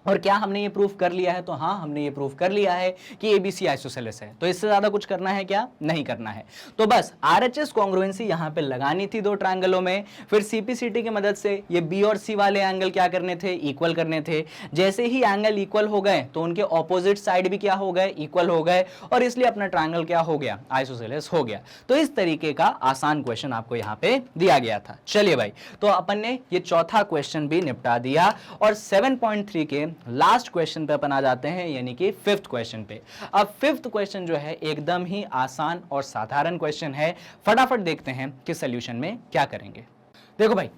Speaker 1: और क्या हमने ये प्रूफ कर लिया है, तो हाँ, हमने ये प्रूफ कर लिया है कि ABC आइसोसेलेस है। तो इससे ज्यादा कुछ करना है क्या, नहीं करना है। तो बस RHS कॉन्ग्रुएंसी यहां पे लगानी थी दो ट्रायंगलों में। फिर CPCT की मदद से ये B और C वाले एंगल क्या करने थे, इक्वल करने थे। जैसे ही एंगल इक्वल हो गए तो उनके ऑपोजिट साइड भी क्या हो गए, इक्वल हो गए, और इसलिए अपना ट्रायंगल क्या हो गया, आइसोसेलेस हो गया। तो इस तरीके का आसान क्वेश्चन आपको यहाँ पे दिया गया था। चलिए भाई, तो अपन ने ये चौथा क्वेश्चन भी निपटा दिया, और 7.3 के लास्ट क्वेश्चन पे अपन आ जाते हैं, यानी कि फिफ्थ क्वेश्चन पे। अब फिफ्थ क्वेश्चन जो है एकदम ही आसान और साधारण क्वेश्चन है। फटाफट देखते हैं कि सॉल्यूशन में क्या करेंगे। देखो भाई,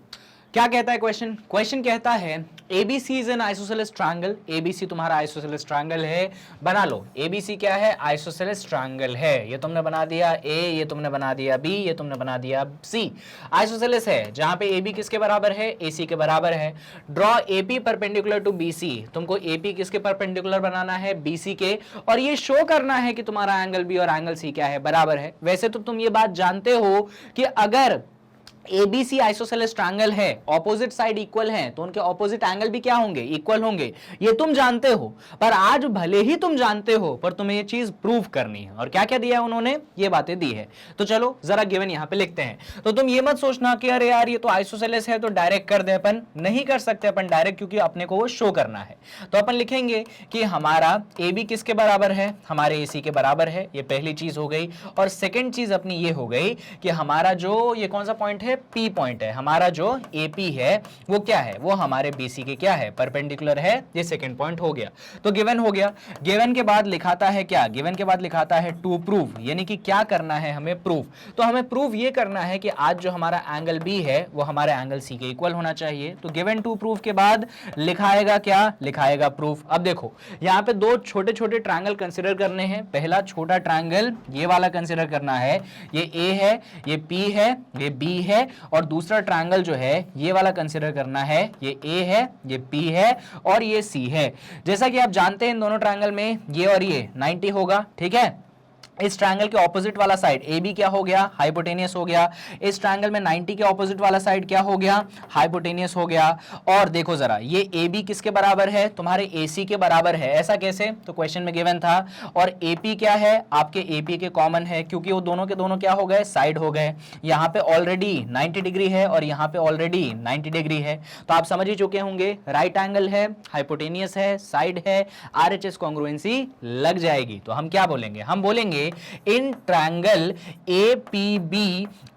Speaker 1: क्या कहता है क्वेश्चन, क्वेश्चन कहता है ABC is an isosceles triangle. ABC तुम्हारा आइसोसेलेस ट्रायंगल है, बना लो। ABC क्या है, आइसोसेलेस ट्रायंगल है। ये तुमने बना दिया A, ये तुमने बना दिया B, ये तुमने बना दिया C। आइसोसेलेस है जहां पे AB किसके बराबर है, AC के बराबर है। Draw AP perpendicular to BC। तुमको AP किसके परपेंडिकुलर बनाना है, BC के, और ये शो करना है कि तुम्हारा एंगल B और एंगल C क्या है, बराबर है। वैसे तो तुम ये बात जानते हो कि अगर ABC आइसोसेलेस ट्रायंगल है, ऑपोजिट साइड इक्वल है, तो उनके ऑपोजिट एंगल भी क्या होंगे, इक्वल होंगे। ये तुम जानते हो, पर आज भले ही तुम जानते हो पर तुम्हें ये चीज प्रूव करनी है। और क्या क्या दिया है उन्होंने, ये बातें दी है। तो चलो जरा गिवन यहां पे लिखते हैं। तो तुम ये मत सोचना कि अरे यार ये तो आइसोसेलेस है तो डायरेक्ट कर दे, अपन नहीं कर सकते अपन डायरेक्ट, क्योंकि अपने को वो शो करना है। तो अपन लिखेंगे कि हमारा AB किसके बराबर है, हमारे AC के बराबर है। ये पहली चीज हो गई। और सेकेंड चीज अपनी ये हो गई कि हमारा जो ये कौन सा पॉइंट है, P पॉइंट है, हमारा जो AP है वो क्या है, वो हमारे BC के क्या है, परपेंडिकुलर है। ये सेकंड पॉइंट हो गया। तो गिवन हो गया। गिवन के बाद लिखाता है क्या, गिवन के बाद लिखाता है टू प्रूव, यानी कि क्या करना है हमें, प्रूफ। तो हमें प्रूफ ये करना है कि आज जो हमारा एंगल B है वो हमारे एंगल C के इक्वल होना चाहिए। तो गिवन टू प्रूफ के बाद लिखाएगा क्या, लिखाएगा प्रूफ। अब देखो यहाँ पे दो छोटे छोटे ट्रायंगल कंसिडर करने हैं। पहला छोटा ट्रायंगल ये वाला कंसिडर करना है, ये A है, ये P है, ये B है। और दूसरा ट्रायंगल जो है ये वाला कंसीडर करना है, ये A है, ये P है और ये C है। जैसा कि आप जानते हैं इन दोनों ट्रायंगल में ये और ये 90 होगा, ठीक है। इस ट्रायंगल के ऑपोजिट वाला साइड AB क्या हो गया, हाइपोटेनियस हो गया। इस ट्रायंगल में 90 के ऑपोजिट वाला साइड क्या हो गया, हाइपोटेनियस हो गया। और देखो जरा ये AB किसके बराबर है, तुम्हारे AC के बराबर है। ऐसा कैसे, तो क्वेश्चन में गिवन था। और AP क्या है, आपके AP के कॉमन है, क्योंकि वो दोनों के दोनों क्या हो गए, साइड हो गए। यहाँ पे ऑलरेडी 90 डिग्री है और यहाँ पे ऑलरेडी 90 डिग्री है। तो आप समझ ही चुके होंगे, राइट एंगल है, हाइपोटेनियस है, साइड है, RHS कॉन्ग्रुएंसी लग जाएगी। तो हम क्या बोलेंगे, हम बोलेंगे in triangle APB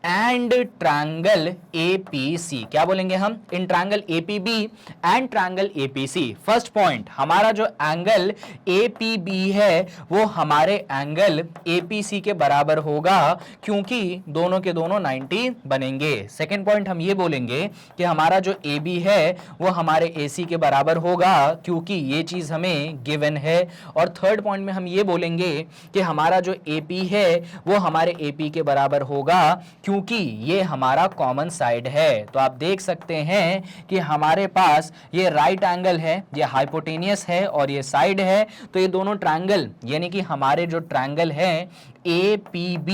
Speaker 1: and triangle APC. क्या बोलेंगे हम? In triangle APB and triangle APC. First point, हमारा जो एंगल एपीबी है वो हमारे एंगल एपीसी के बराबर होगा, क्योंकि दोनों के दोनों 90 बनेंगे। सेकंड पॉइंट हम ये बोलेंगे कि हमारा जो AB है वो हमारे AC के बराबर होगा, क्योंकि ये चीज हमें गिवन है। और थर्ड पॉइंट में हम ये बोलेंगे कि हमारा जो AP है वो हमारे AP के बराबर होगा, क्योंकि ये हमारा कॉमन साइड है। तो आप देख सकते हैं कि हमारे पास ये राइट एंगल है, ये हाइपोटेनियस है और ये साइड है। तो ये दोनों ट्रायंगल, यानी कि हमारे जो ट्रायंगल है APB,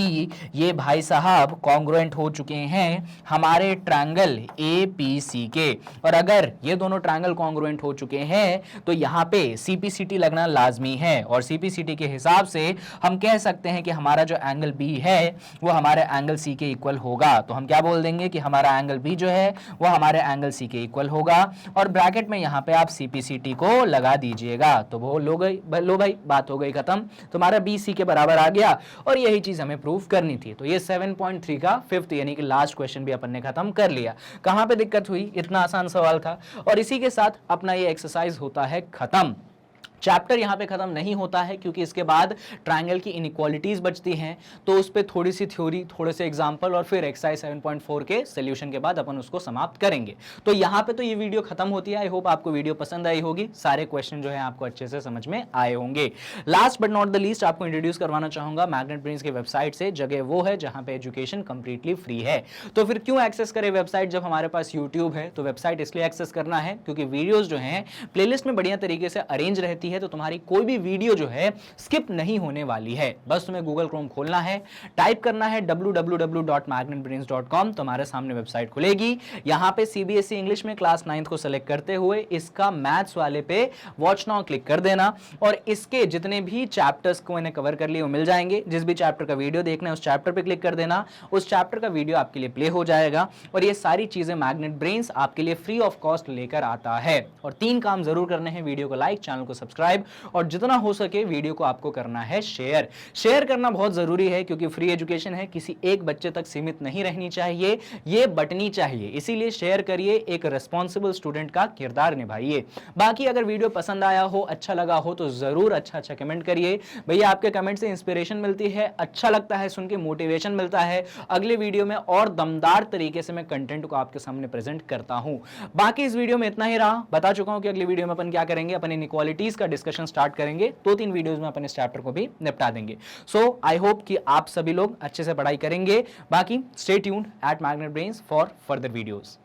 Speaker 1: ये भाई साहब कॉन्ग्रुएंट हो चुके हैं हमारे ट्रायंगल APC के। और अगर ये दोनों ट्रायंगल कॉन्ग्रुएंट हो चुके हैं तो यहाँ पे CPCT लगना लाजमी है। और CPCT के हिसाब से हम कह सकते हैं कि हमारा जो एंगल B है वो हमारे एंगल C के इक्वल होगा। तो हम क्या बोल देंगे कि हमारा एंगल B जो है वो हमारे एंगल C के इक्वल होगा। और ब्रैकेट में यहाँ पे आप CPCT को लगा दीजिएगा। तो वो लो भाई, बात हो गई खत्म, तुम्हारा B C के बराबर आ गया। और यही चीज हमें प्रूव करनी थी। तो ये 7.3 का फिफ्थ यानी कि लास्ट क्वेश्चन भी अपन ने खत्म कर लिया। कहां पे दिक्कत हुई? इतना आसान सवाल था। और इसी के साथ अपना ये एक्सरसाइज होता है खत्म। चैप्टर यहाँ पे खत्म नहीं होता है, क्योंकि इसके बाद ट्रायंगल की इनइक्वालिटीज बचती हैं, तो उस पर थोड़ी सी थ्योरी, थोड़े से एग्जांपल और फिर एक्सरसाइज 7.4 के सोल्यूशन के बाद अपन उसको समाप्त करेंगे। तो यहाँ पे तो ये वीडियो खत्म होती है। आई होप आपको वीडियो पसंद आई होगी, सारे क्वेश्चन जो है आपको अच्छे से समझ में आए होंगे। Last but not the least आपको इंट्रोड्यूस करवाना चाहूंगा मैग्नेट ब्रेन्स के वेबसाइट से। जगह वो है जहां पे एजुकेशन कंप्लीटली फ्री है। तो फिर क्यों एक्सेस करें वेबसाइट जब हमारे पास यूट्यूब है? तो वेबसाइट इसलिए एक्सेस करना है क्योंकि वीडियोज जो है प्लेलिस्ट में बढ़िया तरीके से अरेंज रहती है, तो तुम्हारी कोई भी वीडियो जो है स्किप नहीं होने वाली है। बस तुम्हें गूगल क्रोम खोलना है, टाइप करना है www.magnetbrains.com, तुम्हारे सामने वेबसाइट खुलेगी। यहां पे CBSE इंग्लिश में क्लास 9th को सेलेक्ट करते हुए इसका मैथ्स वाले पे वॉच नाउ क्लिक कर देना, और इसके जितने भी चैप्टर्स को मैंने कवर कर लिए वो मिल जाएंगे। जिस भी चैप्टर का वीडियो देखना है उस चैप्टर पे क्लिक कर देना, उस चैप्टर का वीडियो आपके लिए प्ले हो जाएगा। और ये सारी चीजें मैग्नेट ब्रेन्स आपके लिए फ्री ऑफ कॉस्ट लेकर आता है। और 3 काम जरूर करने हैं: वीडियो को लाइक, चैनल को सब्सक्राइब, और जितना हो सके वीडियो को आपको करना है शेयर। शेयर करना बहुत जरूरी है, क्योंकि फ्री एजुकेशन है, किसी एक बच्चे तक सीमित नहीं रहनी चाहिए, ये बटनी चाहिए। इसीलिए शेयर करिए, एक रिस्पॉन्सिबल स्टूडेंट का किरदार निभाइए। बाकी अगर वीडियो पसंद आया हो, अच्छा लगा हो, तो जरूर अच्छा कमेंट करिए। भैया आपके कमेंट से इंस्पिरेशन मिलती है, अच्छा लगता है सुन के, मोटिवेशन मिलता है। अगले वीडियो में और दमदार तरीके से मैं कंटेंट को आपके सामने प्रेजेंट करता हूं। बाकी इस वीडियो में इतना ही रहा। बता चुका हूं कि अगली वीडियो में अपन क्या करेंगे, अपन इनइक्वालिटीज का डिस्कशन स्टार्ट करेंगे। 2-3 वीडियोस में अपन इस चैप्टर को भी निपटा देंगे। सो आई होप कि आप सभी लोग अच्छे से पढ़ाई करेंगे। बाकी stay tuned at Magnet Brains for further videos.